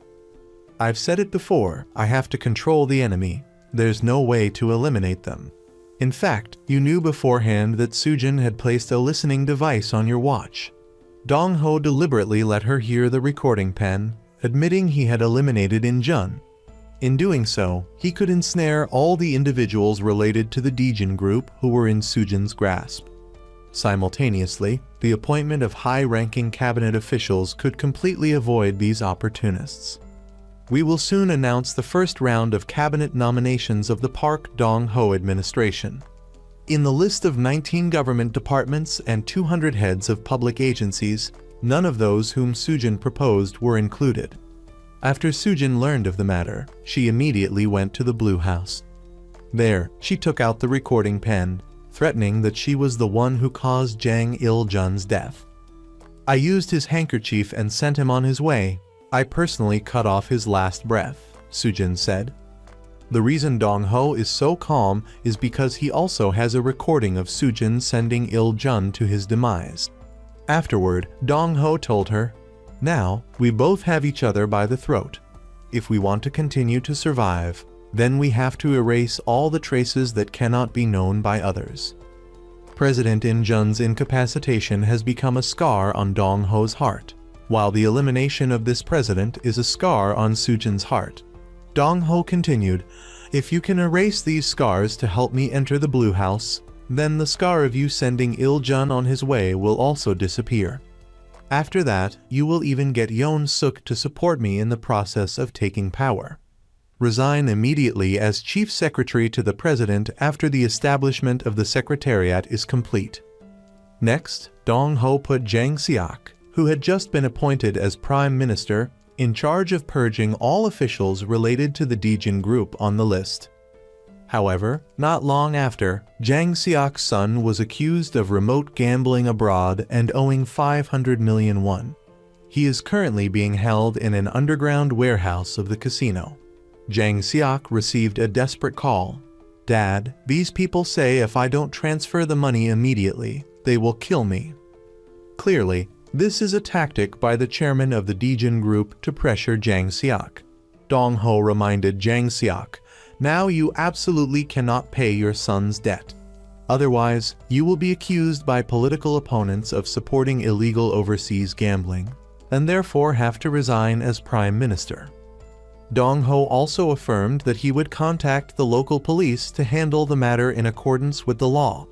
"I've said it before, I have to control the enemy. There's no way to eliminate them. In fact, you knew beforehand that Sujin had placed a listening device on your watch." Dong-ho deliberately let her hear the recording pen, admitting he had eliminated Injun. In doing so, he could ensnare all the individuals related to the Daejin group who were in Sujin's grasp. Simultaneously, the appointment of high-ranking cabinet officials could completely avoid these opportunists. We will soon announce the first round of cabinet nominations of the Park Dong-ho administration. In the list of 19 government departments and 200 heads of public agencies, none of those whom Sujin proposed were included. After Sujin learned of the matter, she immediately went to the Blue House. There, she took out the recording pen, threatening that she was the one who caused Jang Il-jun's death. "I used his handkerchief and sent him on his way. I personally cut off his last breath," Sujin said. The reason Dong-ho is so calm is because he also has a recording of Sujin sending Il-jun to his demise. Afterward, Dong-ho told her, "Now, we both have each other by the throat. If we want to continue to survive, then we have to erase all the traces that cannot be known by others." President Il-jun's incapacitation has become a scar on Dong-ho's heart, while the elimination of this president is a scar on Sujin's heart. Dong-ho continued, "If you can erase these scars to help me enter the Blue House, then the scar of you sending Il-jun on his way will also disappear. After that, you will even get Yoon-suk to support me in the process of taking power. Resign immediately as chief secretary to the president after the establishment of the secretariat is complete." Next, Dong-ho put Jang Seok, who had just been appointed as prime minister, in charge of purging all officials related to the Daejin group on the list. However, not long after, Jang Seok's son was accused of remote gambling abroad and owing 500 million won. He is currently being held in an underground warehouse of the casino. Jang Seok received a desperate call. "Dad, these people say if I don't transfer the money immediately, they will kill me." Clearly, this is a tactic by the chairman of the Daejin group to pressure Jang Seok. Dong-ho reminded Jang Seok, "Now you absolutely cannot pay your son's debt. Otherwise, you will be accused by political opponents of supporting illegal overseas gambling, and therefore have to resign as prime minister." Dong-ho also affirmed that he would contact the local police to handle the matter in accordance with the law.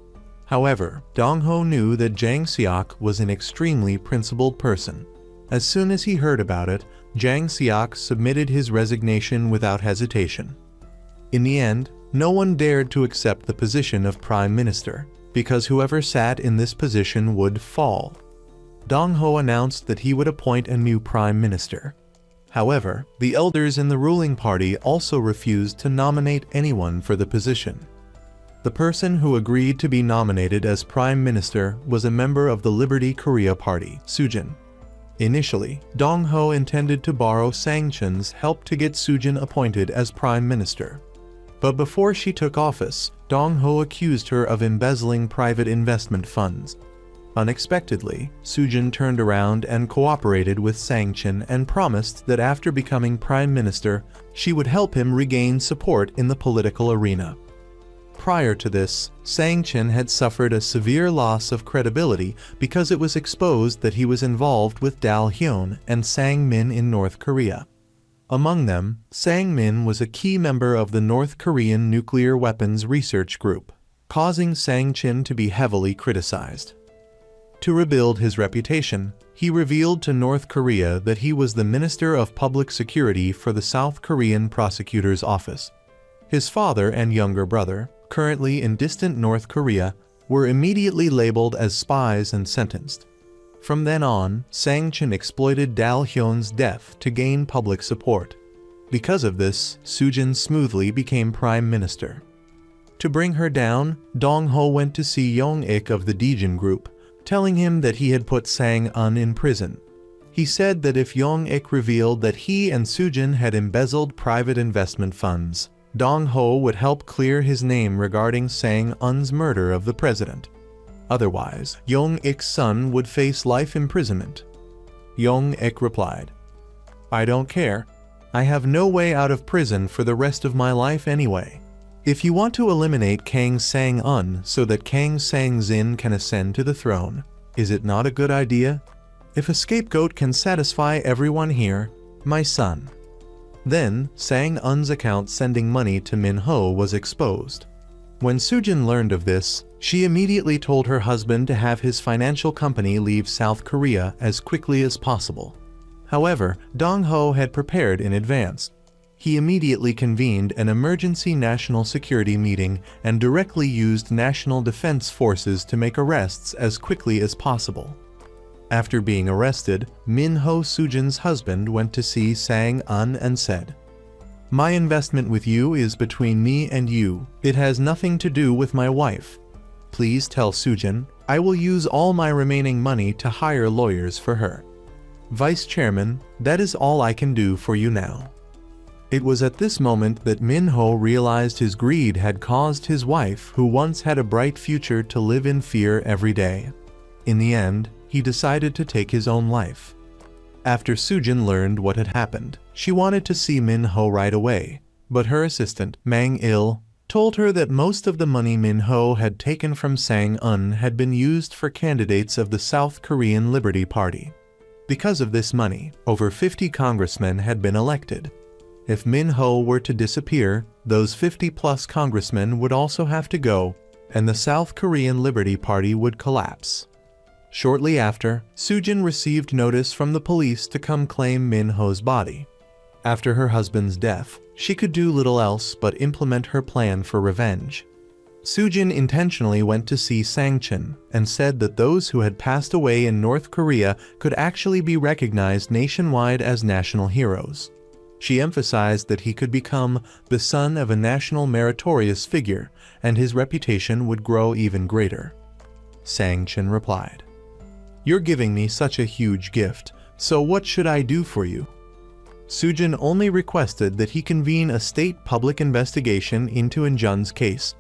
However, Dong-ho knew that Jang Seok was an extremely principled person. As soon as he heard about it, Jang Seok submitted his resignation without hesitation. In the end, no one dared to accept the position of prime minister, because whoever sat in this position would fall. Dong-ho announced that he would appoint a new prime minister. However, the elders in the ruling party also refused to nominate anyone for the position. The person who agreed to be nominated as prime minister was a member of the Liberty Korea Party, Sujin. Initially, Dong-ho intended to borrow Sang-chen's help to get Sujin appointed as prime minister. But before she took office, Dong-ho accused her of embezzling private investment funds. Unexpectedly, Sujin turned around and cooperated with Sang-chen and promised that after becoming prime minister, she would help him regain support in the political arena. Prior to this, Sang-chen had suffered a severe loss of credibility because it was exposed that he was involved with Dal-hyun and Sang-min in North Korea. Among them, Sang-min was a key member of the North Korean nuclear weapons research group, causing Sang-chen to be heavily criticized. To rebuild his reputation, he revealed to North Korea that he was the Minister of Public Security for the South Korean Prosecutor's Office. His father and younger brother, currently in distant North Korea, were immediately labeled as spies and sentenced. From then on, Sang-chen exploited Dal-hyun's death to gain public support. Because of this, Sujin smoothly became prime minister. To bring her down, Dong-ho went to see Yong-ik of the Daejin group, telling him that he had put Sang-un in prison. He said that if Yong-ik revealed that he and Sujin had embezzled private investment funds, Dong-ho would help clear his name regarding Sang-un's murder of the president. Otherwise, Yong-ik's son would face life imprisonment. Yong-ik replied, "I don't care. I have no way out of prison for the rest of my life anyway. If you want to eliminate Kang Sang-un so that Kang Sang-jin can ascend to the throne, is it not a good idea? If a scapegoat can satisfy everyone here, my son." Then, Sang-un's account sending money to Min-ho was exposed. When Sujin learned of this, she immediately told her husband to have his financial company leave South Korea as quickly as possible. However, Dong-ho had prepared in advance. He immediately convened an emergency national security meeting and directly used national defense forces to make arrests as quickly as possible. After being arrested, Min-ho Sujin's husband went to see Sang-un and said, "My investment with you is between me and you. It has nothing to do with my wife. Please tell Sujin I will use all my remaining money to hire lawyers for her. Vice Chairman, that is all I can do for you now." It was at this moment that Min-ho realized his greed had caused his wife, who once had a bright future, to live in fear every day. In the end, he decided to take his own life. After Sujin learned what had happened, she wanted to see Min-ho right away, but her assistant, Mang-il, told her that most of the money Min-ho had taken from Sang-un had been used for candidates of the South Korean Liberty Party. Because of this money, over 50 congressmen had been elected. If Min-ho were to disappear, those 50-plus congressmen would also have to go, and the South Korean Liberty Party would collapse. Shortly after, Sujin received notice from the police to come claim Min-ho's body. After her husband's death, she could do little else but implement her plan for revenge. Sujin intentionally went to see Sang-chin and said that those who had passed away in North Korea could actually be recognized nationwide as national heroes. She emphasized that he could become the son of a national meritorious figure, and his reputation would grow even greater. Sang-chin replied, "You're giving me such a huge gift, so what should I do for you?" Sujin only requested that he convene a state public investigation into In-jun's case.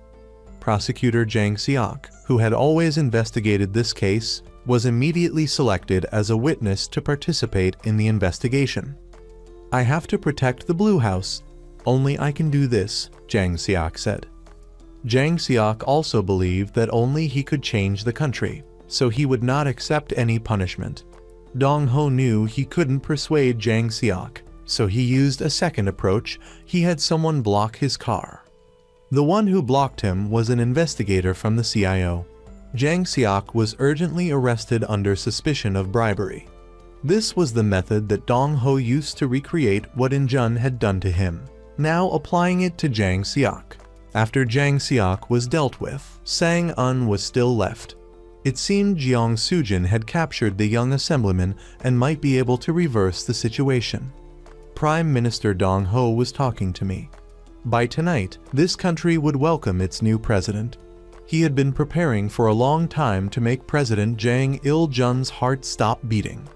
Prosecutor Jang Seok, who had always investigated this case, was immediately selected as a witness to participate in the investigation. "I have to protect the Blue House. Only I can do this," Jang Seok said. Jang Seok also believed that only he could change the country, so he would not accept any punishment. Dong-ho knew he couldn't persuade Jang Seok, so he used a second approach. He had someone block his car. The one who blocked him was an investigator from the CIO. Jang Seok was urgently arrested under suspicion of bribery. This was the method that Dong-ho used to recreate what In-jun had done to him, now applying it to Jang Seok. After Jang Seok was dealt with, Sang-un was still left. It seemed Jeong Sujin had captured the young assemblyman and might be able to reverse the situation. Prime Minister Dong-ho was talking to me. By tonight, this country would welcome its new president. He had been preparing for a long time to make President Jang Il-jun's heart stop beating.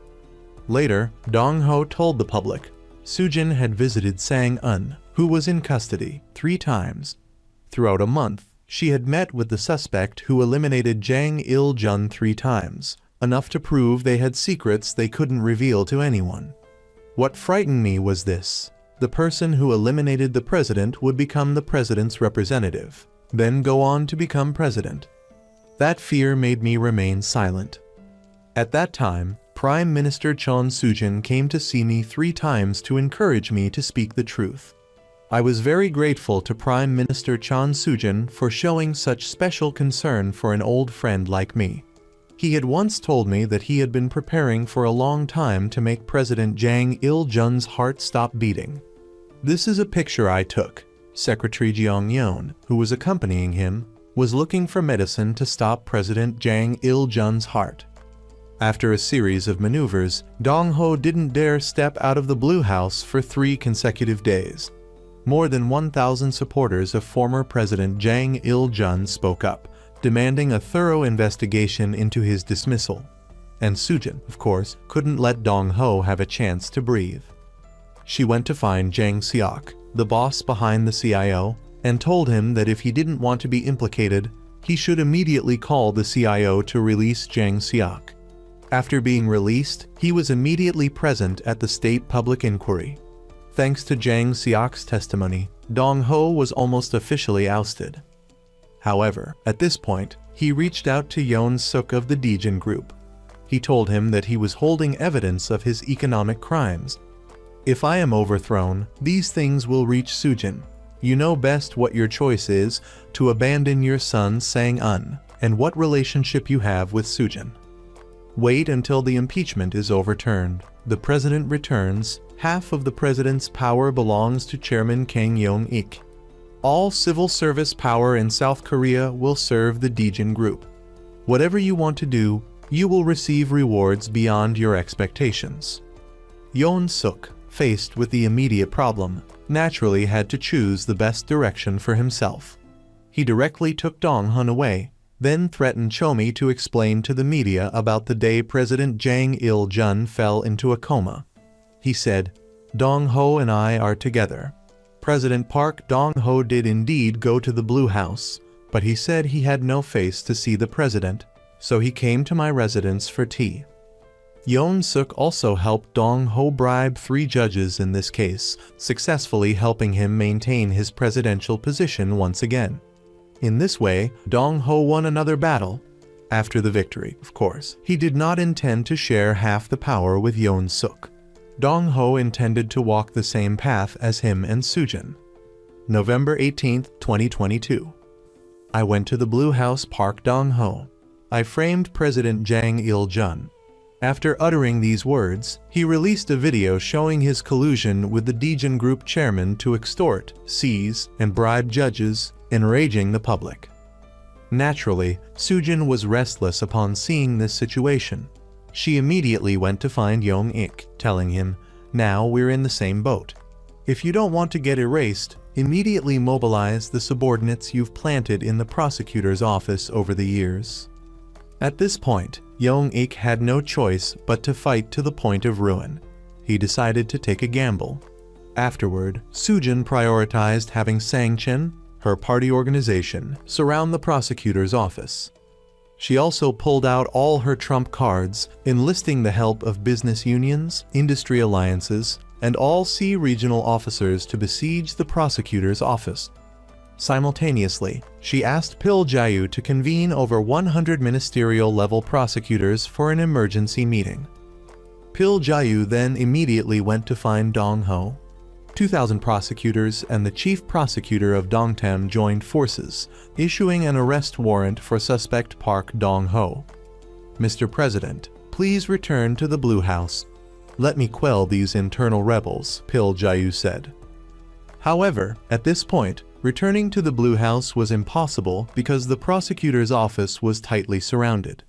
Later, Dong-ho told the public, Sujin had visited Sang-un, who was in custody, 3 times. Throughout a month, she had met with the suspect who eliminated Jang Il-jun 3 times, enough to prove they had secrets they couldn't reveal to anyone. What frightened me was this: the person who eliminated the president would become the president's representative, then go on to become president. That fear made me remain silent. At that time, Prime Minister Chon Soo-jin came to see me 3 times to encourage me to speak the truth. I was very grateful to Prime Minister Chon Soo-jin for showing such special concern for an old friend like me. He had once told me that he had been preparing for a long time to make President Jang Il-jun's heart stop beating. This is a picture I took. Secretary Jeong Yeon, who was accompanying him, was looking for medicine to stop President Jang Il-jun's heart. After a series of maneuvers, Dong-ho didn't dare step out of the Blue House for 3 consecutive days. More than 1,000 supporters of former President Jang Il-jun spoke up, demanding a thorough investigation into his dismissal. And Soo-jin, of course, couldn't let Dong-ho have a chance to breathe. She went to find Jang Seok, the boss behind the CIO, and told him that if he didn't want to be implicated, he should immediately call the CIO to release Jang Seok. After being released, he was immediately present at the state public inquiry. Thanks to Jang Seok's testimony, Dong-ho was almost officially ousted. However, at this point, he reached out to Yoon Suk of the Daejin Group. He told him that he was holding evidence of his economic crimes. If I am overthrown, these things will reach Soo-jin. You know best what your choice is, to abandon your son Sang-un, and what relationship you have with Soo-jin. Wait until the impeachment is overturned. The president returns. Half of the president's power belongs to Chairman Kang Yong-ik. All civil service power in South Korea will serve the Daejeon Group. Whatever you want to do, you will receive rewards beyond your expectations. Yoon Suk, faced with the immediate problem, naturally had to choose the best direction for himself. He directly took Dong-hun away, then threatened Chomi to explain to the media about the day President Jang Il-jun fell into a coma. He said, "Dong-ho and I are together." President Park Dong-ho did indeed go to the Blue House, but he said he had no face to see the president, so he came to my residence for tea. Yoon Suk also helped Dong-ho bribe 3 judges in this case, successfully helping him maintain his presidential position once again. In this way, Dong-ho won another battle. After the victory, of course, he did not intend to share half the power with Yoon Suk. Dong-ho intended to walk the same path as him and Sujin. November 18, 2022. I went to the Blue House Park Dong-ho. I framed President Jang Il-jun. After uttering these words, he released a video showing his collusion with the Daejeon Group chairman to extort, seize, and bribe judges, enraging the public. Naturally, Sujin was restless upon seeing this situation. She immediately went to find Yong-ik, telling him, "Now we're in the same boat. If you don't want to get erased, immediately mobilize the subordinates you've planted in the prosecutor's office over the years." At this point, Yong-ik had no choice but to fight to the point of ruin. He decided to take a gamble. Afterward, Sujin prioritized having Sang-chen, her party organization, surround the prosecutor's office. She also pulled out all her trump cards, enlisting the help of business unions, industry alliances, and all C regional officers to besiege the prosecutor's office. Simultaneously, she asked Pil Jae-woo to convene over 100 ministerial-level prosecutors for an emergency meeting. Pil Jae-woo then immediately went to find Dong-ho. 2,000 prosecutors and the chief prosecutor of Dongtam joined forces, issuing an arrest warrant for suspect Park Dong-ho. "Mr. President, please return to the Blue House. Let me quell these internal rebels," Pil Jae-woo said. However, at this point, returning to the Blue House was impossible because the prosecutor's office was tightly surrounded.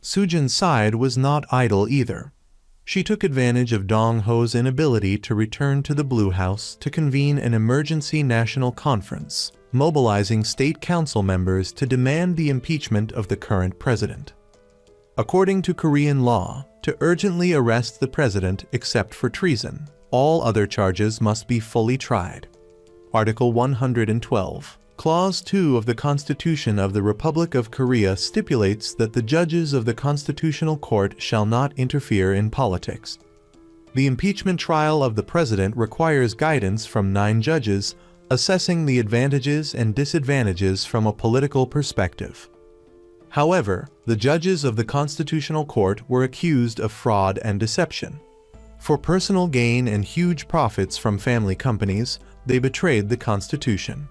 Sujin's side was not idle either. She took advantage of Dong-ho's inability to return to the Blue House to convene an emergency national conference, mobilizing state council members to demand the impeachment of the current president. According to Korean law, to urgently arrest the president except for treason, all other charges must be fully tried. Article 112. Clause 2 of the Constitution of the Republic of Korea stipulates that the judges of the Constitutional Court shall not interfere in politics. The impeachment trial of the president requires guidance from 9 judges, assessing the advantages and disadvantages from a political perspective. However, the judges of the Constitutional Court were accused of fraud and deception. For personal gain and huge profits from family companies, they betrayed the Constitution.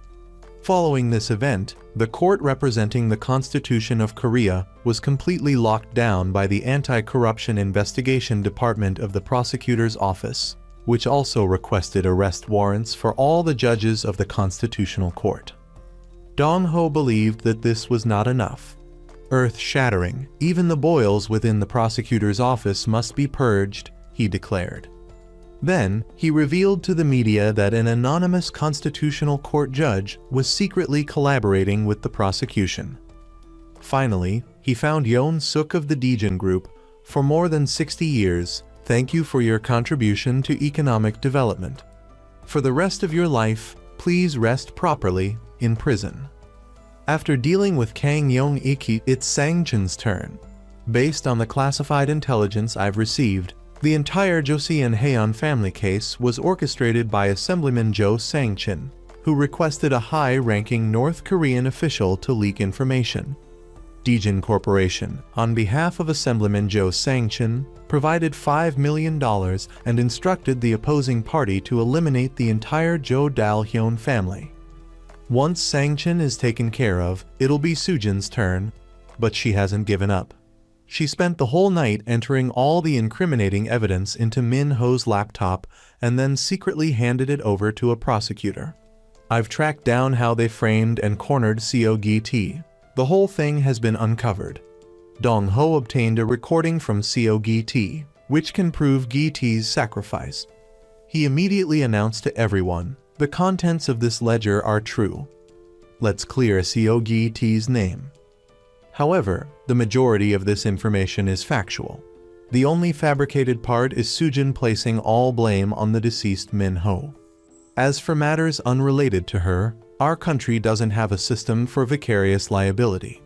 Following this event, the court representing the Constitution of Korea was completely locked down by the Anti-Corruption Investigation Department of the Prosecutor's Office, which also requested arrest warrants for all the judges of the Constitutional Court. Dong-ho believed that this was not enough. Earth-shattering, even the boils within the prosecutor's office must be purged, he declared. Then, he revealed to the media that an anonymous Constitutional Court judge was secretly collaborating with the prosecution. Finally, he found Yoon Suk of the Daejeon Group. "For more than 60 years, thank you for your contribution to economic development. For the rest of your life, please rest properly in prison." After dealing with Kang Yong-ik, it's Sang-chen's turn. Based on the classified intelligence I've received, the entire Joseon Haeon family case was orchestrated by Assemblyman Jo Sang-chen, who requested a high-ranking North Korean official to leak information. Daejeon Corporation, on behalf of Assemblyman Jo Sang-chen, provided $5 million and instructed the opposing party to eliminate the entire Jo Dal-hyun family. Once Sang-chen is taken care of, it'll be Sujin's turn, but she hasn't given up. She spent the whole night entering all the incriminating evidence into Min Ho's laptop and then secretly handed it over to a prosecutor. I've tracked down how they framed and cornered Seo Gi-T. The whole thing has been uncovered. Dong Ho obtained a recording from Seo Gi-T, which can prove Gi-T's sacrifice. He immediately announced to everyone, the contents of this ledger are true. Let's clear Seo Gi-T's name. However, the majority of this information is factual. The only fabricated part is Sujin placing all blame on the deceased Min Ho. As for matters unrelated to her, our country doesn't have a system for vicarious liability.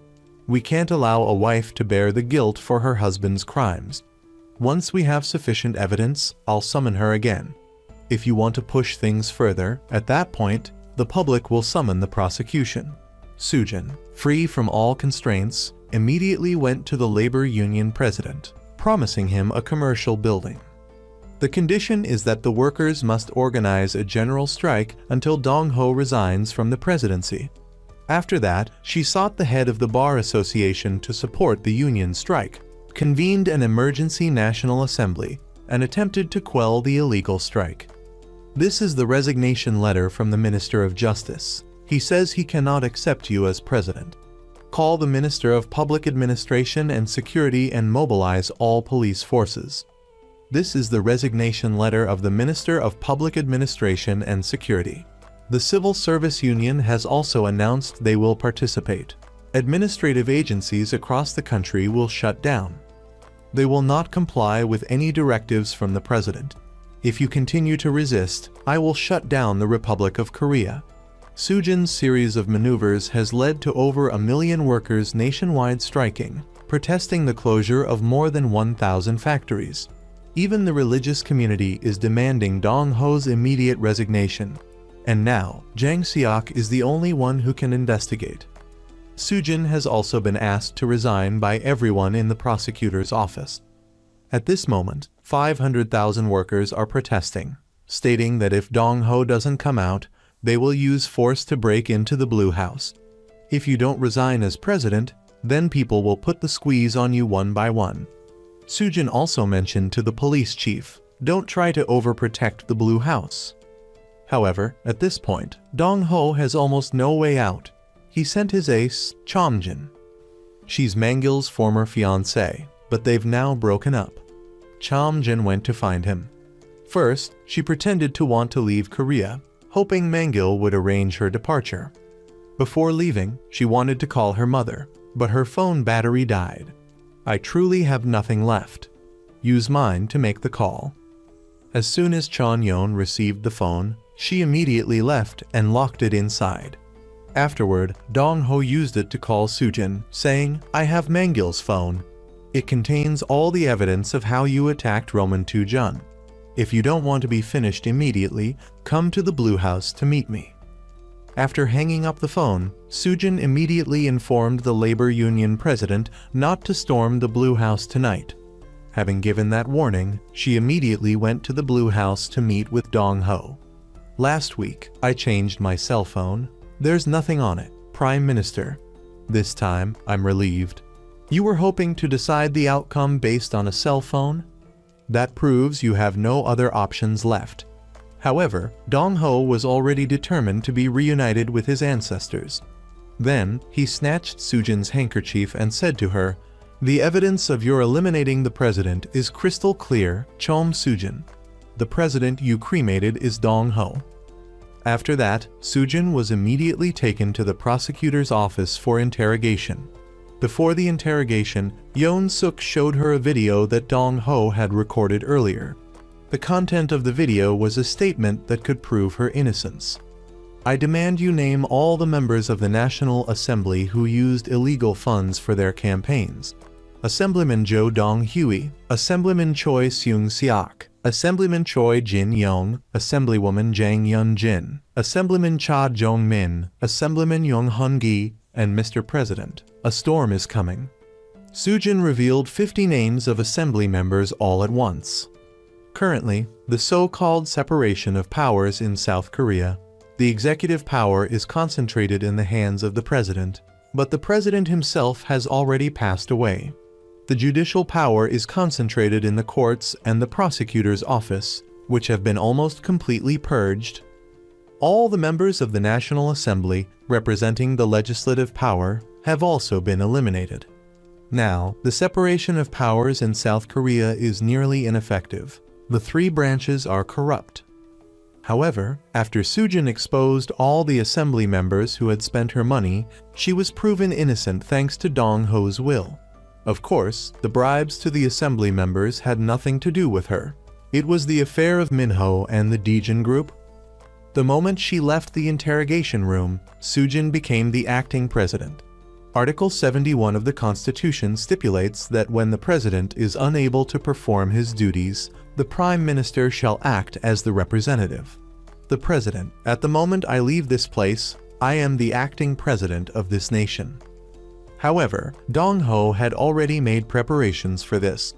We can't allow a wife to bear the guilt for her husband's crimes. Once we have sufficient evidence, I'll summon her again. If you want to push things further, at that point, the public will summon the prosecution. Sujin, free from all constraints, immediately went to the labor union president, promising him a commercial building. The condition is that the workers must organize a general strike until Dong Ho resigns from the presidency. After that, she sought the head of the Bar Association to support the union strike, convened an emergency National Assembly, and attempted to quell the illegal strike. This is the resignation letter from the Minister of Justice. He says he cannot accept you as president. Call the Minister of Public Administration and Security and mobilize all police forces. This is the resignation letter of the Minister of Public Administration and Security. The Civil Service Union has also announced they will participate. Administrative agencies across the country will shut down. They will not comply with any directives from the President. If you continue to resist, I will shut down the Republic of Korea. Sujin's series of maneuvers has led to over 1 million workers nationwide striking, protesting the closure of more than 1,000 factories. Even the religious community is demanding Dong Ho's immediate resignation. And now, Jang Seok is the only one who can investigate. Sujin has also been asked to resign by everyone in the prosecutor's office. At this moment, 500,000 workers are protesting, stating that if Dong Ho doesn't come out, they will use force to break into the Blue House. If you don't resign as president, then people will put the squeeze on you one by one. Sujin also mentioned to the police chief, don't try to overprotect the Blue House. However, at this point, Dong Ho has almost no way out. He sent his ace, Chomjin. She's Mangil's former fiancé, but they've now broken up. Chomjin went to find him. First, she pretended to want to leave Korea, hoping Mangil would arrange her departure. Before leaving, she wanted to call her mother, but her phone battery died. I truly have nothing left. Use mine to make the call. As soon as Chon Yeon received the phone, she immediately left and locked it inside. Afterward, Dong Ho used it to call Sujin, saying, I have Mangil's phone. It contains all the evidence of how you attacked Roman Tu-jun. If you don't want to be finished immediately, come to the Blue House to meet me. After hanging up the phone, Sujin immediately informed the labor union president not to storm the Blue House tonight. Having given that warning, she immediately went to the Blue House to meet with Dong Ho. Last week, I changed my cell phone. There's nothing on it, Prime Minister. This time, I'm relieved. You were hoping to decide the outcome based on a cell phone? That proves you have no other options left. However, Dong Ho was already determined to be reunited with his ancestors. Then, he snatched Sujin's handkerchief and said to her, the evidence of your eliminating the president is crystal clear, Chom Sujin. The president you cremated is Dong Ho. After that, Sujin was immediately taken to the prosecutor's office for interrogation. Before the interrogation, Yoon Suk showed her a video that Dong Ho had recorded earlier. The content of the video was a statement that could prove her innocence. I demand you name all the members of the National Assembly who used illegal funds for their campaigns. Assemblyman Jo Dong-Hui, Assemblyman Choi Seung-seok, Assemblyman Choi Jin-young, Assemblywoman Jang Yun-jin, Assemblyman Cha Jong-min, Assemblyman Yong-hun-gi, and Mr. President. A storm is coming. Sujin revealed 50 names of assembly members all at once. Currently, the so-called separation of powers in South Korea, the executive power is concentrated in the hands of the president, but the president himself has already passed away. The judicial power is concentrated in the courts and the prosecutor's office, which have been almost completely purged. All the members of the National Assembly, representing the legislative power, have also been eliminated. Now, the separation of powers in South Korea is nearly ineffective. The three branches are corrupt. However, after Soo-jin exposed all the assembly members who had spent her money, she was proven innocent thanks to Dong-ho's will. Of course, the bribes to the assembly members had nothing to do with her. It was the affair of Min-ho and the Daejin group. The moment she left the interrogation room, Soo-jin became the acting president. Article 71 of the Constitution stipulates that when the president is unable to perform his duties, the prime minister shall act as the representative. The president, at the moment I leave this place, I am the acting president of this nation. However, Dong-ho had already made preparations for this.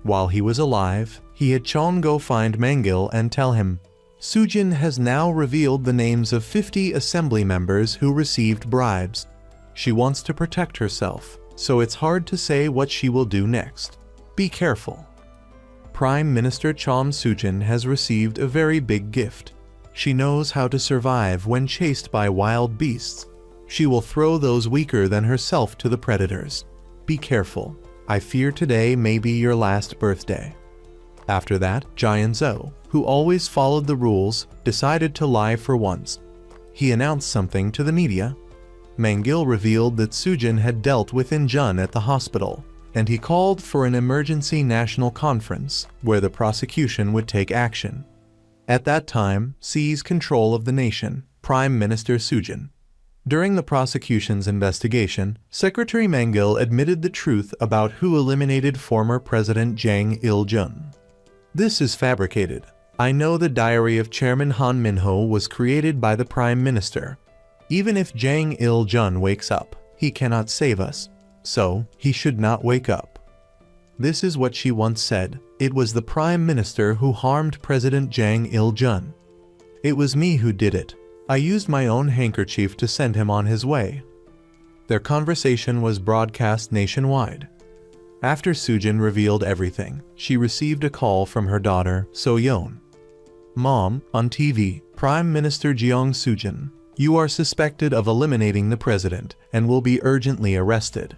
While he was alive, he had Chon go find Mangil and tell him, Soo-jin has now revealed the names of 50 assembly members who received bribes. She wants to protect herself, so it's hard to say what she will do next. Be careful. Prime Minister Chon Soo-jin has received a very big gift. She knows how to survive when chased by wild beasts. She will throw those weaker than herself to the predators. Be careful. I fear today may be your last birthday. After that, Jae-in-zo, who always followed the rules, decided to lie for once. He announced something to the media. Mangil revealed that Soo-jin had dealt with In-jun at the hospital, and he called for an emergency national conference where the prosecution would take action. At that time, seize control of the nation, Prime Minister Soo-jin. During the prosecution's investigation, Secretary Mangil admitted the truth about who eliminated former President Jang Il-jun. This is fabricated. I know the diary of Chairman Han Min-ho was created by the Prime Minister. Even if Jang Il-jun wakes up, he cannot save us. So, he should not wake up. This is what she once said. It was the Prime Minister who harmed President Jang Il-jun. It was me who did it. I used my own handkerchief to send him on his way. Their conversation was broadcast nationwide. After Soo-jin revealed everything, she received a call from her daughter, So-yeon. Mom, on TV, Prime Minister Jeong Soo-jin. You are suspected of eliminating the president and will be urgently arrested.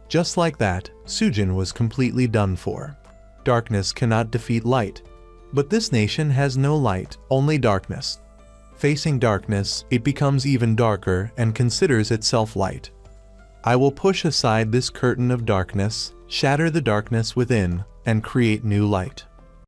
Just like that, Soo-jin was completely done for. Darkness cannot defeat light. But this nation has no light, only darkness. Facing darkness, it becomes even darker and considers itself light. I will push aside this curtain of darkness, shatter the darkness within, and create new light.